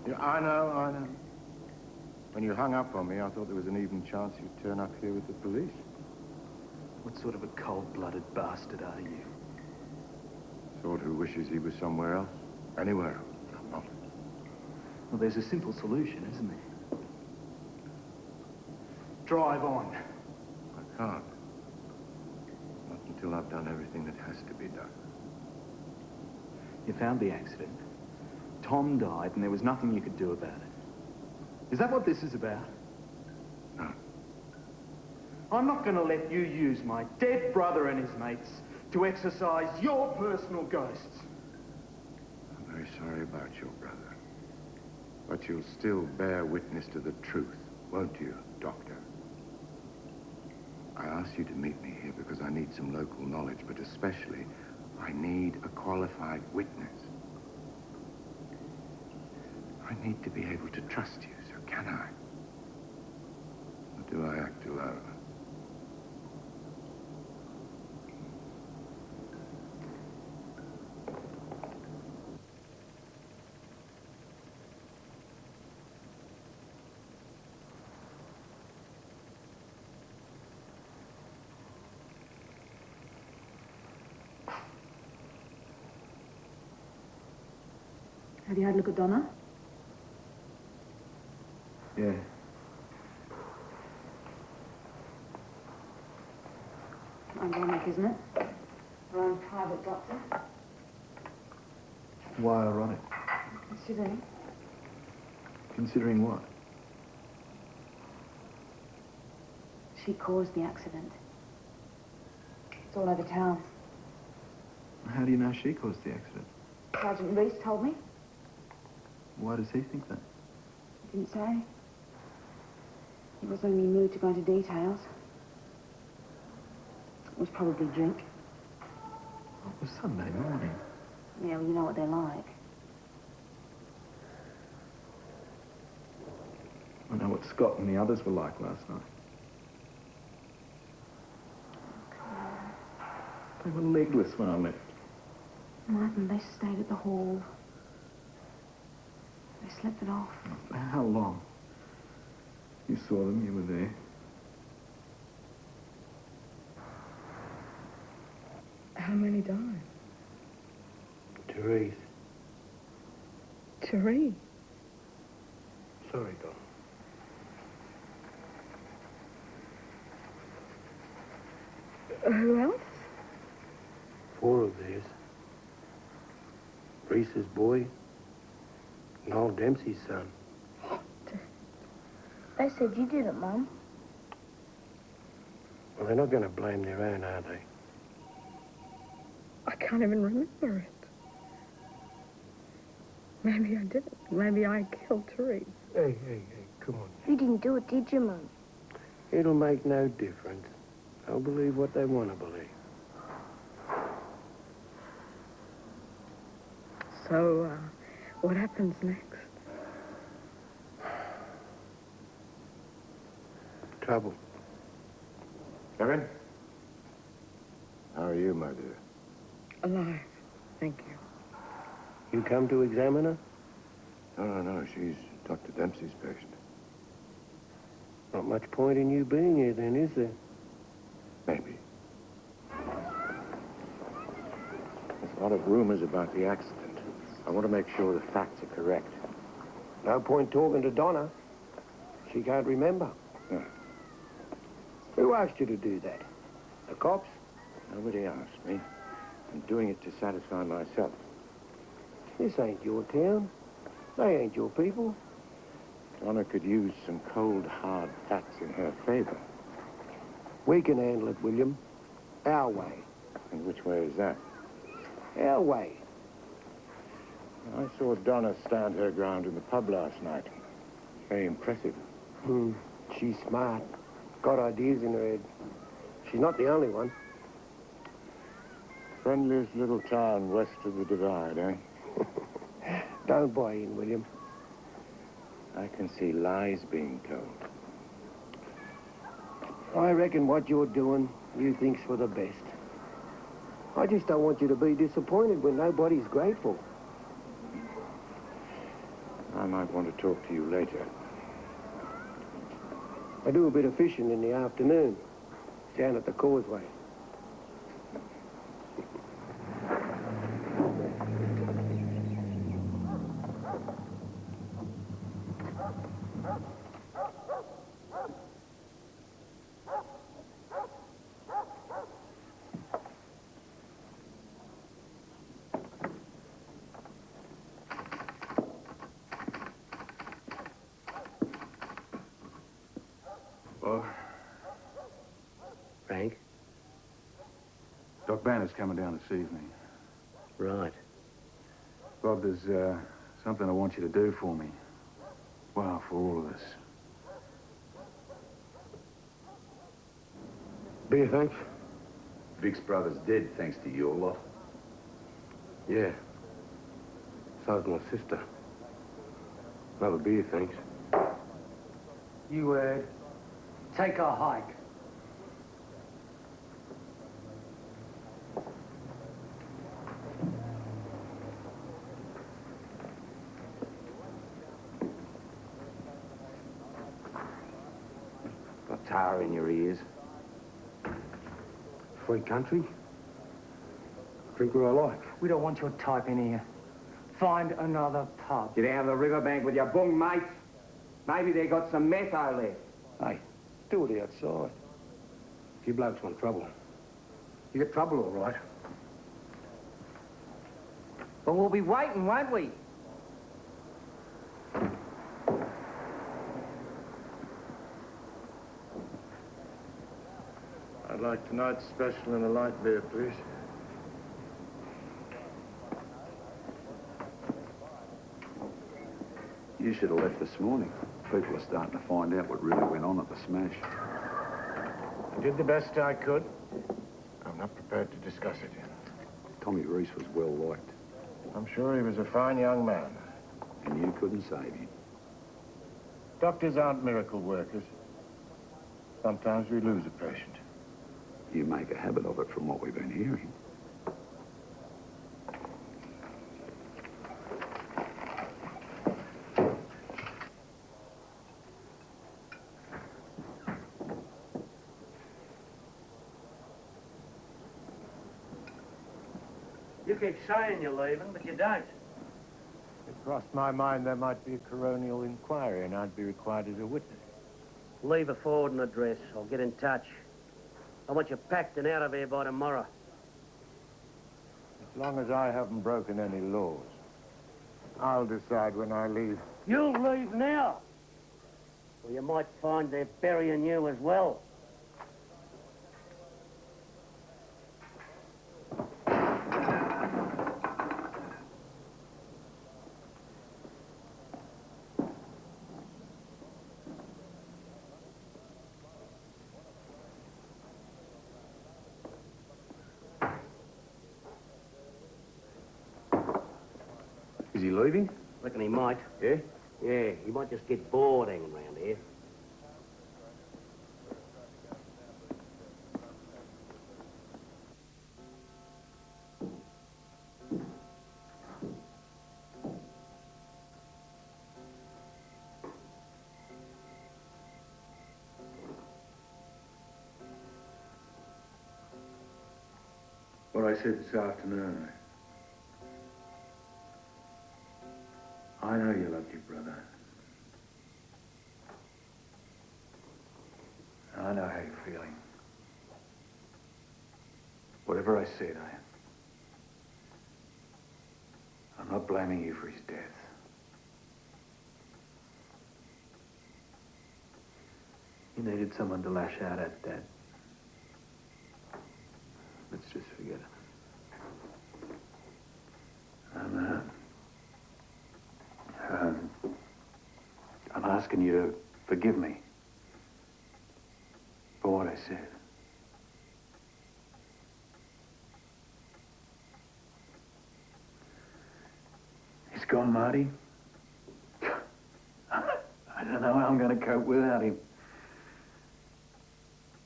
Yeah, I know. When you hung up on me, I thought there was an even chance you'd turn up here with the police. What sort of a cold-blooded bastard are you? Sort who wishes he was somewhere else. Anywhere else. I'm not. Well, there's a simple solution, isn't there? Drive on. I can't. Not until I've done everything that has to be done. You found the accident. Tom died, and there was nothing you could do about it. Is that what this is about? No. I'm not going to let you use my dead brother and his mates to exercise your personal ghosts. I'm very sorry about your brother. But you'll still bear witness to the truth, won't you, Doctor? I asked you to meet me here because I need some local knowledge, but especially, I need a qualified witness. I need to be able to trust you, so can I? Or do I act alone? Have you had a look at Donna? Yeah. Ironic, isn't it? Her own private doctor. Why ironic? Considering. Considering what? She caused the accident. It's all over town. How do you know she caused the accident? Sergeant Reese told me. Why does he think that? He didn't say. He wasn't in the mood to go into details. It was probably drink. It was Sunday morning. Yeah, well, you know what they're like. I know what Scott and the others were like last night. They were legless when I left. Martin, they stayed at the hall. They slept it off. How long? You saw them, you were there. How many died? Therese. Therese. Sorry, Don. Who else? 4 of theirs. Reese's boy and old Dempsey's son. They said you did it, Mum. Well, they're not going to blame their own, are they? I can't even remember it. Maybe I did it. Maybe I killed Therese. Hey, come on. You didn't do it, did you, Mum? It'll make no difference. They'll believe what they want to believe. So, what happens next? Trouble. Erin? How are you, my dear? Alive. Thank you. You come to examine her? No. She's Dr. Dempsey's patient. Not much point in you being here then, is there? Maybe. There's a lot of rumors about the accident. I want to make sure the facts are correct. No point talking to Donna. She can't remember. Yeah. Who asked you to do that? The cops? Nobody asked me. I'm doing it to satisfy myself. This ain't your town. They ain't your people. Donna could use some cold, hard facts in her favor. We can handle it, William. Our way. And which way is that? Our way. I saw Donna stand her ground in the pub last night. Very impressive. She's smart. Got ideas in her head. She's not the only one. Friendliest little town west of the divide, eh? Don't buy in, William. I can see lies being told. I reckon what you're doing, you think's for the best. I just don't want you to be disappointed when nobody's grateful. I might want to talk to you later. I do a bit of fishing in the afternoon, down at the causeway. Well, Frank? Doc Banner's coming down this evening. Right. Bob, there's something I want you to do for me. Well, for all of us. Beer, thanks? Vic's brother's dead, thanks to your lot. Yeah. So's my sister. Another beer, thanks. You heard. Take a hike. Got tar in your ears. Free country. Drink what I like. We don't want your type in here. Find another pub. Get out of the riverbank with your bung mates. Maybe they got some metho left. Hey, do it outside. If you blokes want trouble. You get trouble, all right. But we'll be waiting, won't we? I'd like tonight's special and a light beer, please. You should have left this morning. People are starting to find out what really went on at the smash. I did the best I could. I'm not prepared to discuss it. Tommy Reese was well liked. I'm sure he was a fine young man. And you couldn't save him. Doctors aren't miracle workers. Sometimes we lose a patient. You make a habit of it from what we've been hearing. You keep saying you're leaving, but you don't. It crossed my mind there might be a coronial inquiry and I'd be required as a witness. Leave a forward and address. I'll get in touch. I want you packed and out of here by tomorrow. As long as I haven't broken any laws, I'll decide when I leave. You'll leave now. Or you might find they're burying you as well. Is he leaving? Reckon he might. Yeah? Yeah, he might just get bored hanging around here. What I said this afternoon. I know you loved your brother. I know how you're feeling. Whatever I said, I'm not blaming you for his death. You needed someone to lash out at, Dad. Let's just forget it. I'm asking you to forgive me for what I said. He's gone, Marty. I don't know how I'm going to cope without him.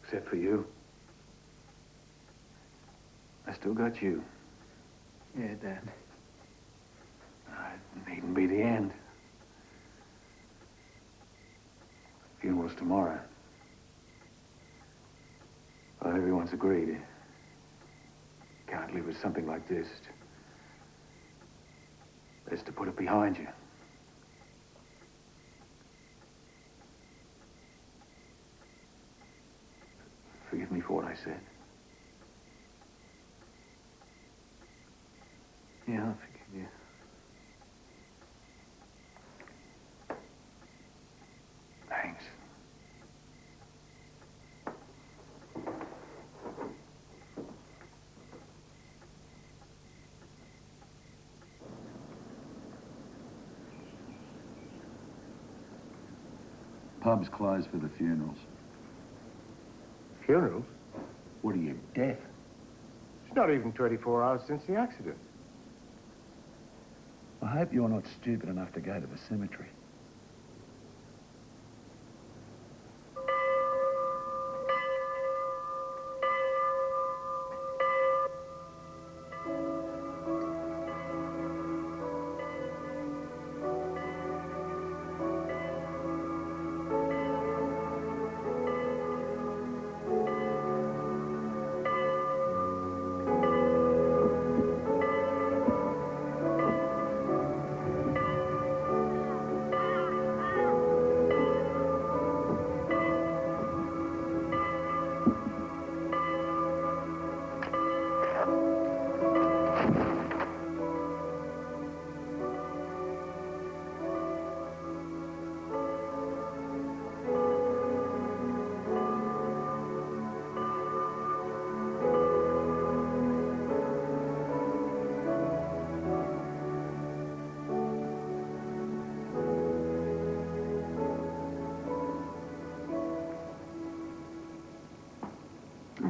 Except for you. I still got you. Yeah, Dad. It needn't be the end. Funeral's tomorrow. Well, everyone's agreed. Can't live with something like this. Best to put it behind you. Forgive me for what I said. Yeah, I'll forgive you. Thanks. Pub's closed for the funerals. Funerals? What are you, deaf? It's not even 24 hours since the accident. I hope you're not stupid enough to go to the cemetery.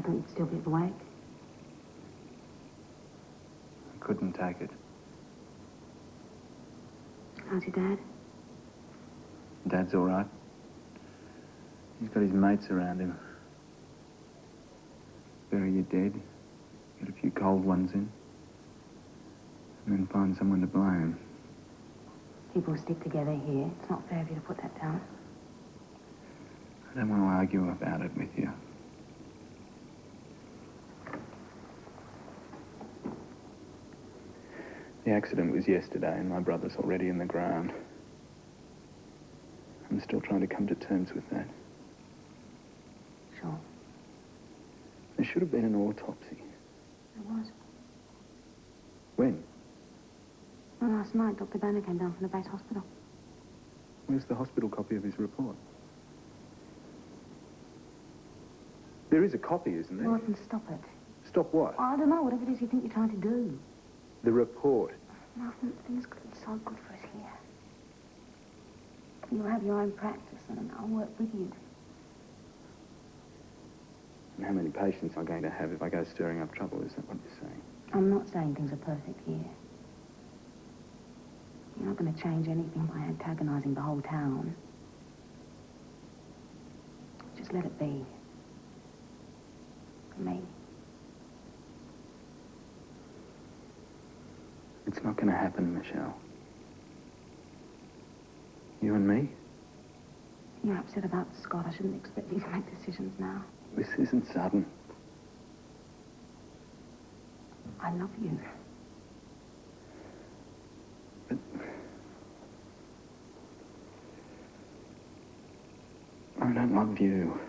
thought you'd still be awake. I couldn't take it. How's your dad? Dad's all right. He's got his mates around him. Bury your dead, get a few cold ones in, and then find someone to blame. People stick together here. It's not fair of you to put that down. I don't want to argue about it with you. The accident was yesterday and my brother's already in the ground. I'm still trying to come to terms with that. Sure. There should have been an autopsy. There was. When? Well, last night, Dr. Banner came down from the base hospital. Where's the hospital copy of his report? There is a copy, isn't there? Martin, stop it. Stop what? I don't know, whatever it is you think you're trying to do. The report. Martin, things could be so good for us here. You'll have your own practice and I'll work with you. And how many patients am I going to have if I go stirring up trouble? Is that what you're saying? I'm not saying things are perfect here. You're not going to change anything by antagonizing the whole town. Just let it be. For me. It's not going to happen, Michelle. You and me? You're upset about Scott. I shouldn't expect you to make decisions now. This isn't sudden. I love you. But I don't love you.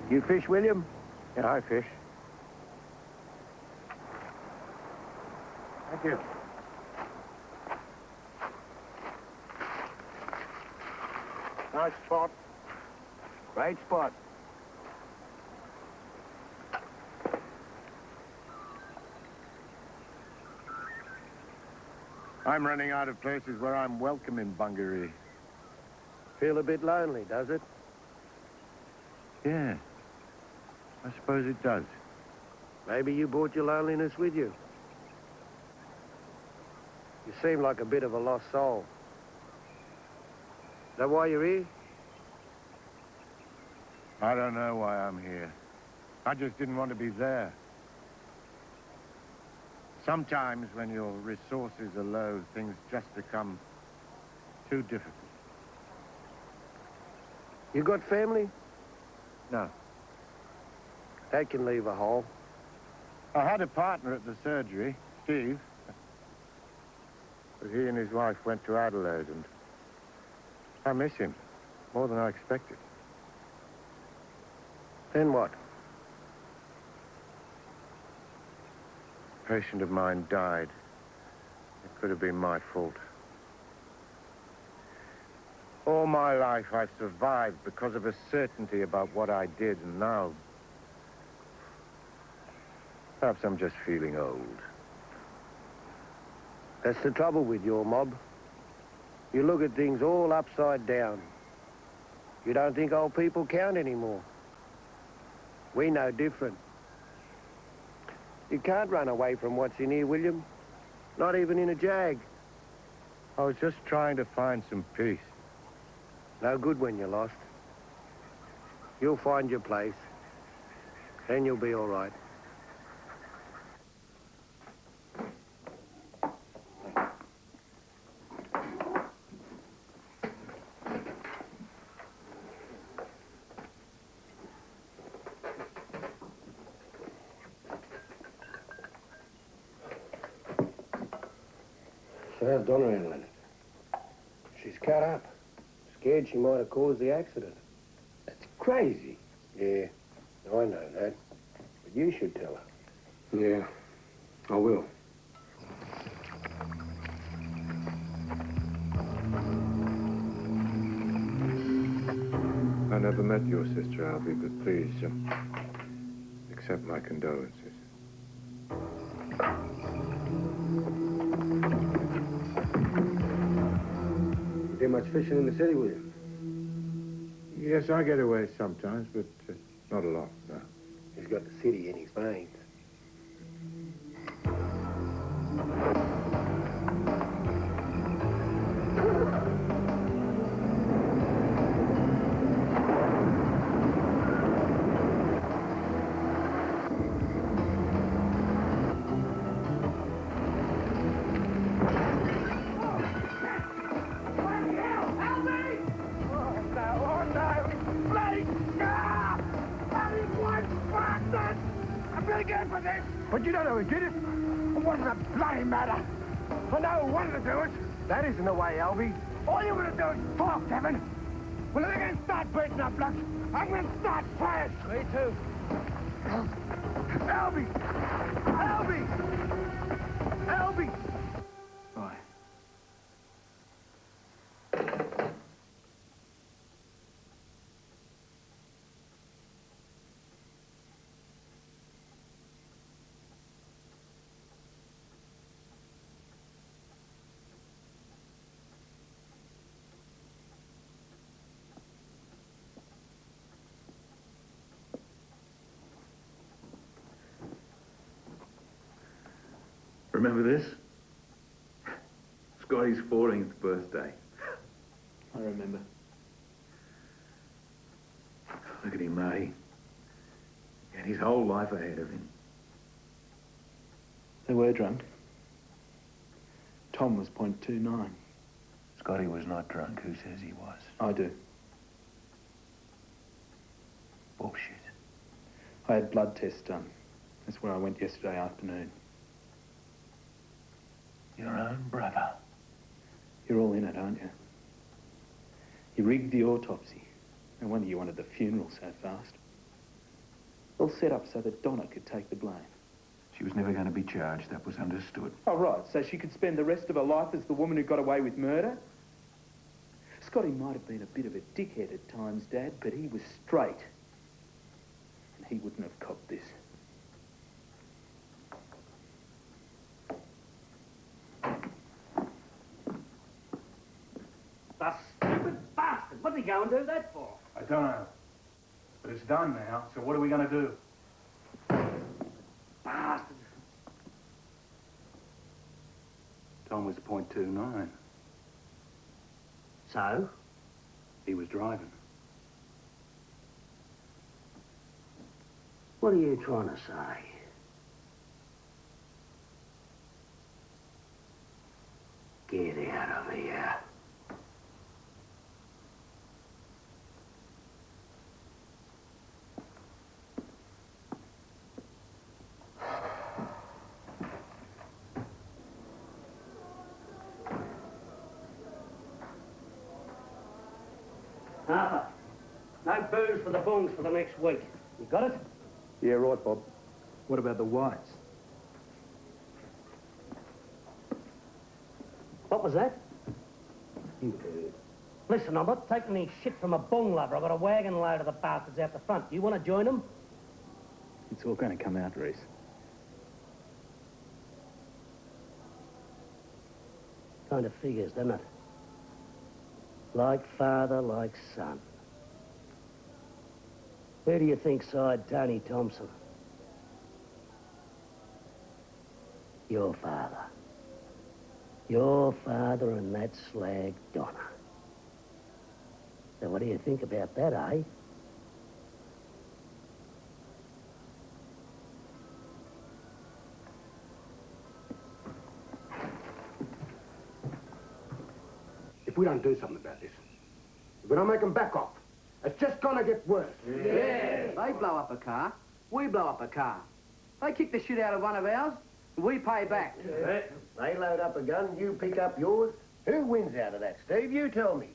You fish, William? Yeah, I fish. Thank you. Nice spot. Great spot. I'm running out of places where I'm welcome in Bungaree. Feel a bit lonely, does it? Yeah, I suppose it does. Maybe you brought your loneliness with you. You seem like a bit of a lost soul. Is that why you're here? I don't know why I'm here. I just didn't want to be there. Sometimes when your resources are low, things just become too difficult. You got family? No. That can leave a hole. I had a partner at the surgery, Steve. But he and his wife went to Adelaide, and I miss him more than I expected. Then what? A patient of mine died. It could have been my fault. All my life I've survived because of a certainty about what I did, and now perhaps I'm just feeling old. That's the trouble with your mob. You look at things all upside down. You don't think old people count anymore. We know different. You can't run away from what's in here, William. Not even in a jag. I was just trying to find some peace. No good when you're lost. You'll find your place. Then you'll be all right. So how's Donna handling it? She's cut up. Scared she might have caused the accident. That's crazy. Yeah, I know that. But you should tell her. Yeah, I will. I never met your sister, Albie, but please, accept my condolences. You do much fishing in the city, will you? Yes, I get away sometimes, but not a lot, no. He's got the city in his veins. But you don't know who did it. What does the bloody matter? I know who wanted to do it. That isn't the way, Albie. All you're going to do is talk, Kevin. Well, if they're going to start beating up blokes, I'm going to start fires. Me too. Albie! Albie! Albie! Bye. Remember this? Scotty's 14th birthday. I remember. Look at him, Marty. He had his whole life ahead of him. They were drunk. Tom was .29. Scotty was not drunk. Who says he was? I do. Bullshit. I had blood tests done. That's where I went yesterday afternoon. Your own brother. You're all in it, aren't you? You rigged the autopsy. No wonder you wanted the funeral so fast. All set up so that Donna could take the blame. She was never going to be charged. That was understood. Oh, right. So she could spend the rest of her life as the woman who got away with murder? Scotty might have been a bit of a dickhead at times, Dad, but he was straight. And he wouldn't have copped this. The stupid bastard! What did he go and do that for? I don't know. But it's done now, so what are we going to do? Bastard! Tom was .29. So? He was driving. What are you trying to say? Get out of here. Harper, no booze for the bungs for the next week. You got it? Yeah, right, Bob. What about the whites? What was that? You heard. Listen, I'm not taking any shit from a bung lover. I've got a wagon load of the bastards out the front. You want to join them? It's all going to come out, Reese. Kind of figures, doesn't it? Like father, like son. Who do you think signed Tony Thompson? Your father. Your father and that slag Donna. So what do you think about that, eh? If we don't do something about this, if we don't make them back off, it's just gonna get worse. Yeah. They blow up a car. We blow up a car. They kick the shit out of one of ours. We pay back. Yeah. They load up a gun, you pick up yours. Who wins out of that, Steve? You tell me.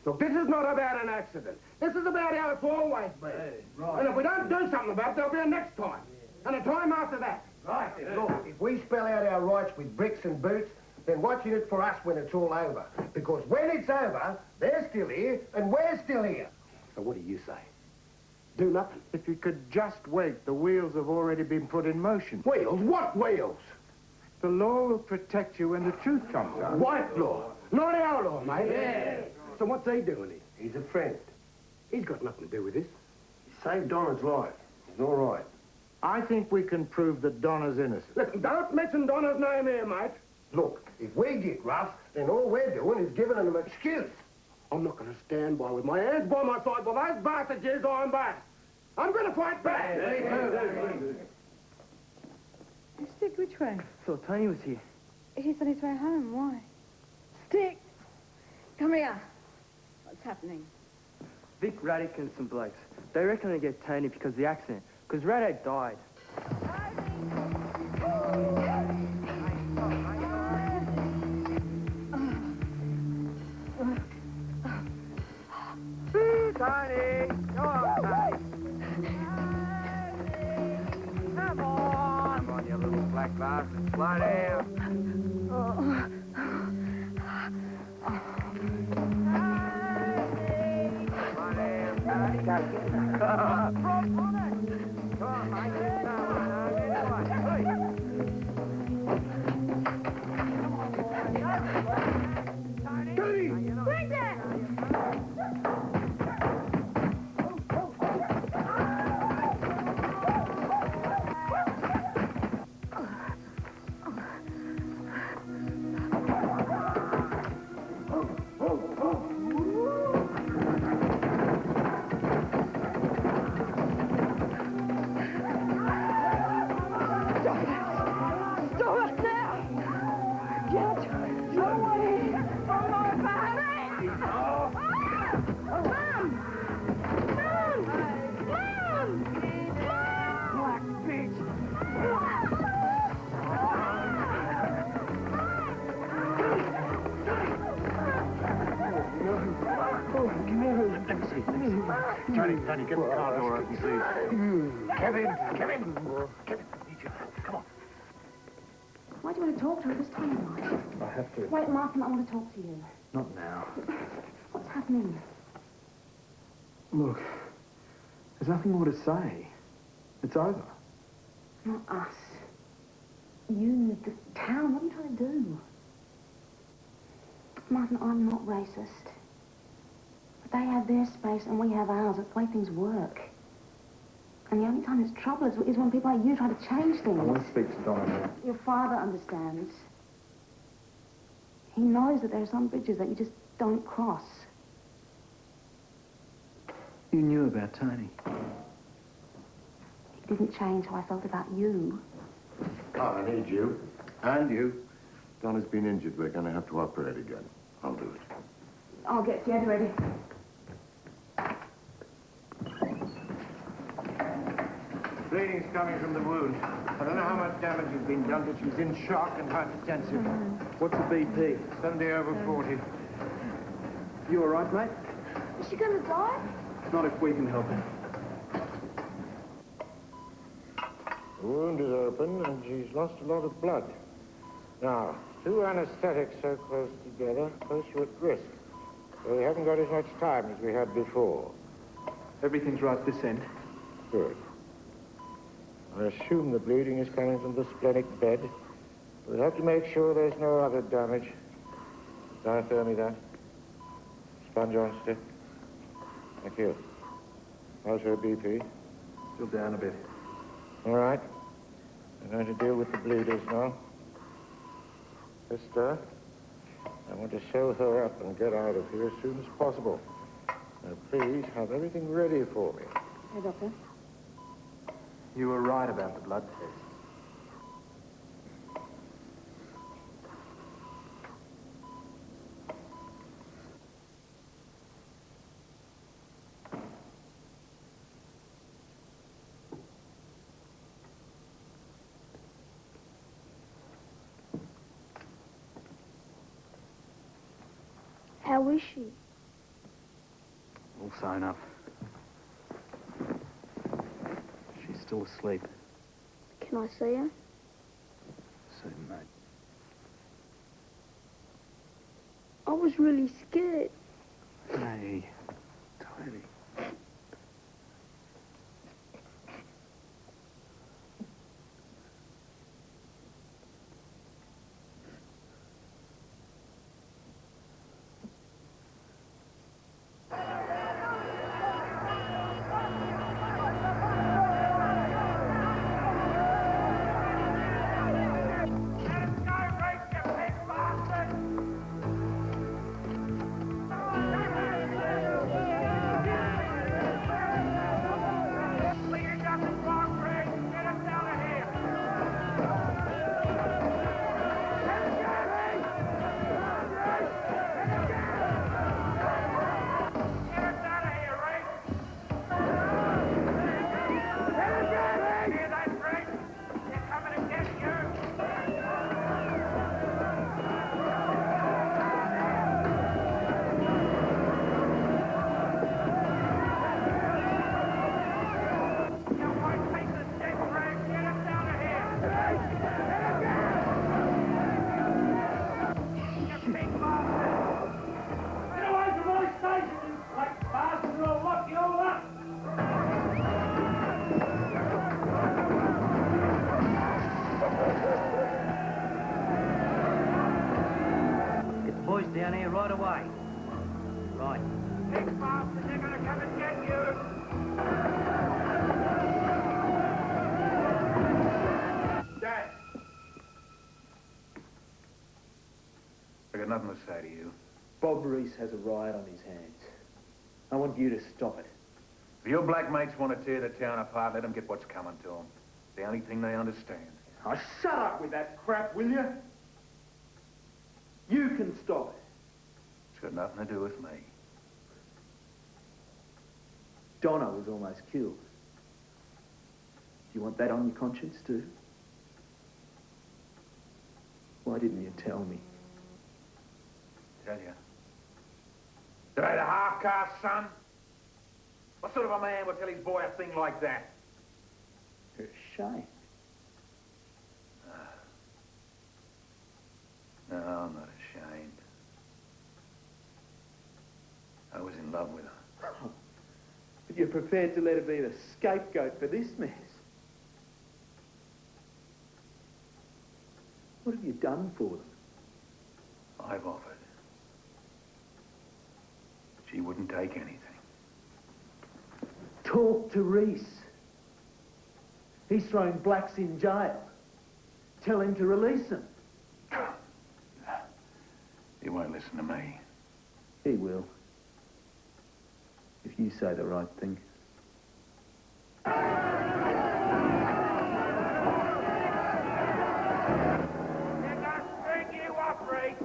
Look, this is not about an accident. This is about how it's always been. Right. And if we don't do something about it, there'll be a next time. And a time after that. Right. Look, if we spell out our rights with bricks and boots, then watching it for us when it's all over. Because when it's over, they're still here, and we're still here. So what do you say? Do nothing. If you could just wait, the wheels have already been put in motion. Wheels? What wheels? The law will protect you when the truth comes out. White law, not our law, mate. Yeah. So what's he doing here? He's a friend. He's got nothing to do with this. He saved Donna's life. He's all right. I think we can prove that Donna's innocent. Listen, don't mention Donna's name here, mate. Look, if we get rough, then all we're doing is giving them an excuse. I'm not going to stand by with my hands by my side while those bastards use iron bars. I'm going to fight back. Stick, which way? Thought Tony was here. He's on his way home. Why? Stick! Come here. What's happening? Vic, Radic and some blokes. They reckon they get Tony because of the accident. Because Radic died. Tony! Go on, Tony! Come on! Come on, you little black bastard. Slow down. Tony, get the car door open, please. Kevin! Kevin, I need you. Come on. Why do you want to talk to her this time, Mike? I have to. Wait, Martin, I want to talk to you. Not now. What's happening? Look, there's nothing more to say. It's over. Not us. You, the town. What are you trying to do? Martin, I'm not racist. But they have their space and we have ours. It's the way things work. And the only time there's trouble is when people like you try to change things. I want to speak to Donna. Your father understands. He knows that there are some bridges that you just don't cross. You knew about Tony. It didn't change how I felt about you. Oh, I need you. And you. Donna's been injured. We're going to have to operate again. I'll do it. I'll get Jed ready. Bleeding's coming from the wound. I don't know how much damage has been done, but she's in shock and hypertensive. What's the BP? 70 over 40. You all right, mate? Is she going to die? Not if we can help her. The wound is open, and she's lost a lot of blood. Now, two anesthetics so close together place you at risk. So we haven't got as much time as we had before. Everything's right this end. Good. I assume the bleeding is coming from the splenic bed. We'll have to make sure there's no other damage. Diathermy that. Sponge on stick. Thank you. How's her BP? Still down a bit. All right. I'm going to deal with the bleeders now. Sister, I want to show her up and get out of here as soon as possible. Now, please, have everything ready for me. Hey, Doctor. You were right about the blood test. How is she? All sewn up. She's still asleep. Can I see her? Soon, mate. I was really scared. Hey, Tony. Boys down here right away. Right. Next bastards, they're going to come and get you. Dad! I got nothing to say to you. Bob Reese has a riot on his hands. I want you to stop it. If your black mates want to tear the town apart, let them get what's coming to them. It's the only thing they understand. Oh, shut up with that crap, will you? You can stop it. It's got nothing to do with me. Donna was almost killed. Do you want that on your conscience too? Why didn't you tell me? Tell you. Did I the half-caste son? What sort of a man would tell his boy a thing like that? You're ashamed. No, I'm not ashamed. I was in love with her. Oh, but you're prepared to let her be the scapegoat for this mess. What have you done for them? I've offered. She wouldn't take anything. Talk to Reese. He's throwing blacks in jail. Tell him to release them. He won't listen to me. He will. If you say the right thing. They're going to string you up, Reese.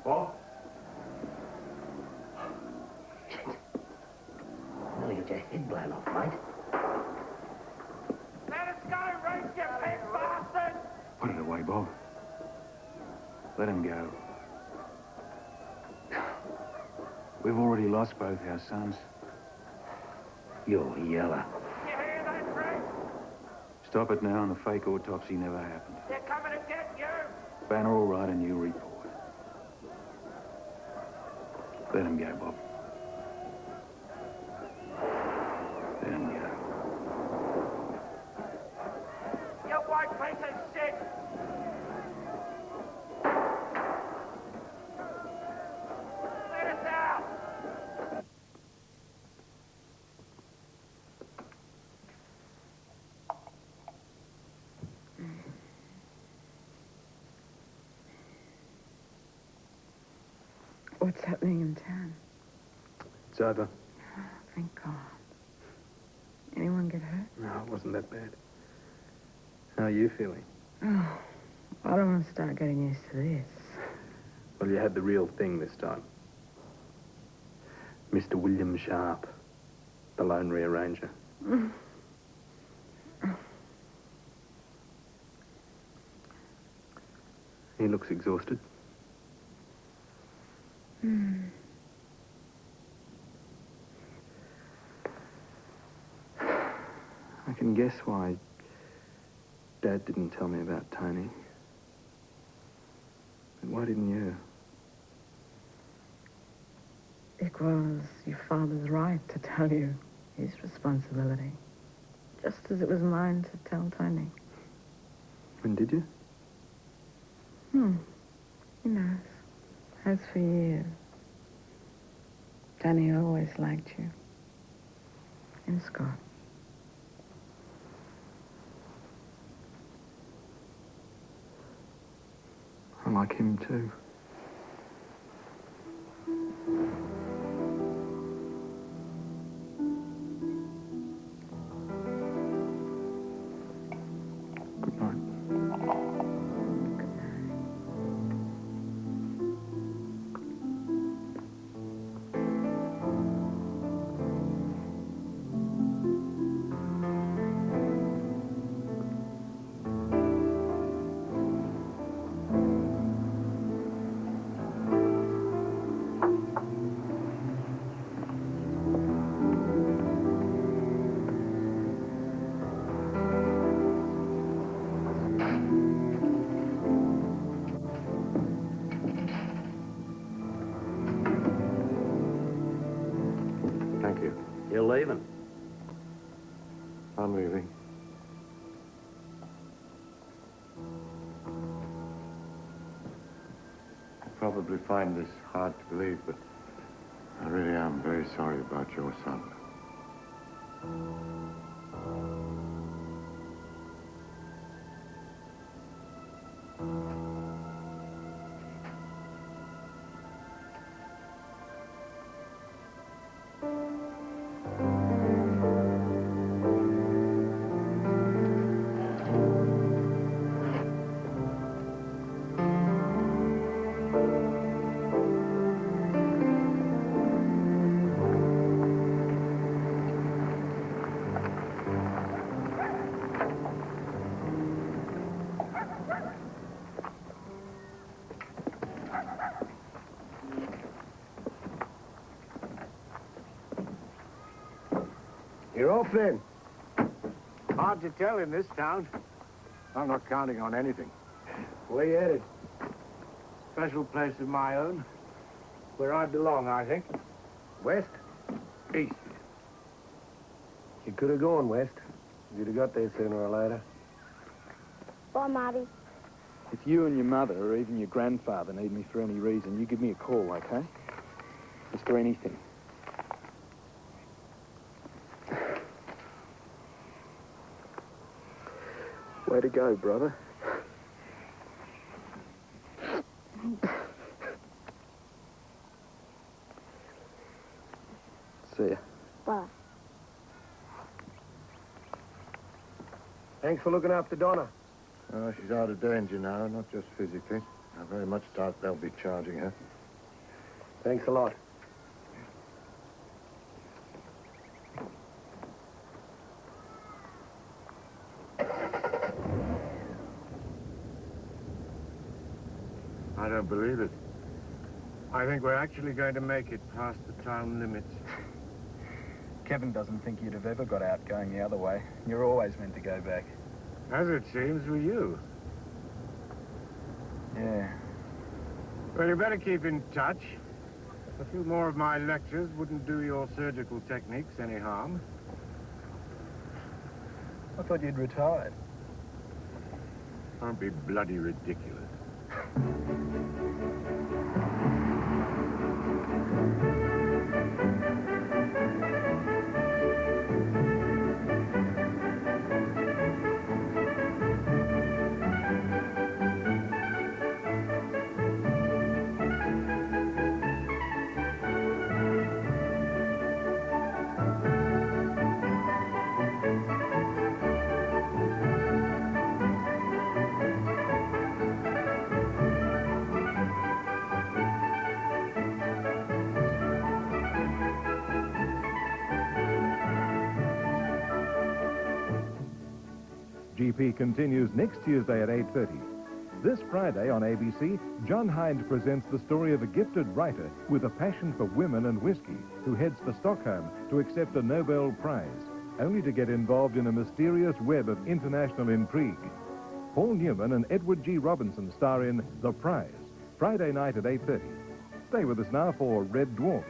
What? Nearly got your head blown off, mate. Let us go, Reese, you pig bastard! Put it away, Bob. Let him go. We've already lost both our sons. You're yeller. You hear that, Reese? Stop it now, and the fake autopsy never happened. They're coming to get you. Banner will write a new report. Let him go, Bob. Let him go. You white piece of shit! Let us out! What's happening in town? It's over. Oh, thank God. Anyone get hurt? No, it wasn't that bad. How are you feeling? Oh, I don't want to start getting used to this. Well, you had the real thing this time. Mr. William Sharp, the lone rearranger. He looks exhausted. I can guess why Dad didn't tell me about Tony. But why didn't you? It was your father's right to tell you his responsibility, just as it was mine to tell Tony. And did you? He knows. Has for years. Tony always liked you. And Scott. I like him too. Good night. Thank you. You're leaving. I'm leaving. You probably find this hard to believe, but I really am very sorry about your son. You're off then. Hard to tell in this town. I'm not counting on anything. Where you headed? Special place of my own. Where I belong, I think. West? East. You could have gone west. You'd have got there sooner or later. Bye, Marty. If you and your mother or even your grandfather need me for any reason, you give me a call, okay? Just for anything. Way to go, brother. See ya. Bye. Thanks for looking after Donna. Oh, she's out of danger now, not just physically. I very much doubt they'll be charging her. Thanks a lot. I don't believe it. I think we're actually going to make it past the town limits. Kevin doesn't think you'd have ever got out going the other way. You're always meant to go back. As it seems with you. Yeah. Well, you better keep in touch. A few more of my lectures wouldn't do your surgical techniques any harm. I thought you'd retired. Don't be bloody ridiculous. RSVP continues next Tuesday at 8:30. This Friday on ABC, John Hind presents the story of a gifted writer with a passion for women and whiskey who heads for Stockholm to accept a Nobel Prize, only to get involved in a mysterious web of international intrigue. Paul Newman and Edward G. Robinson star in The Prize, Friday night at 8:30. Stay with us now for Red Dwarf.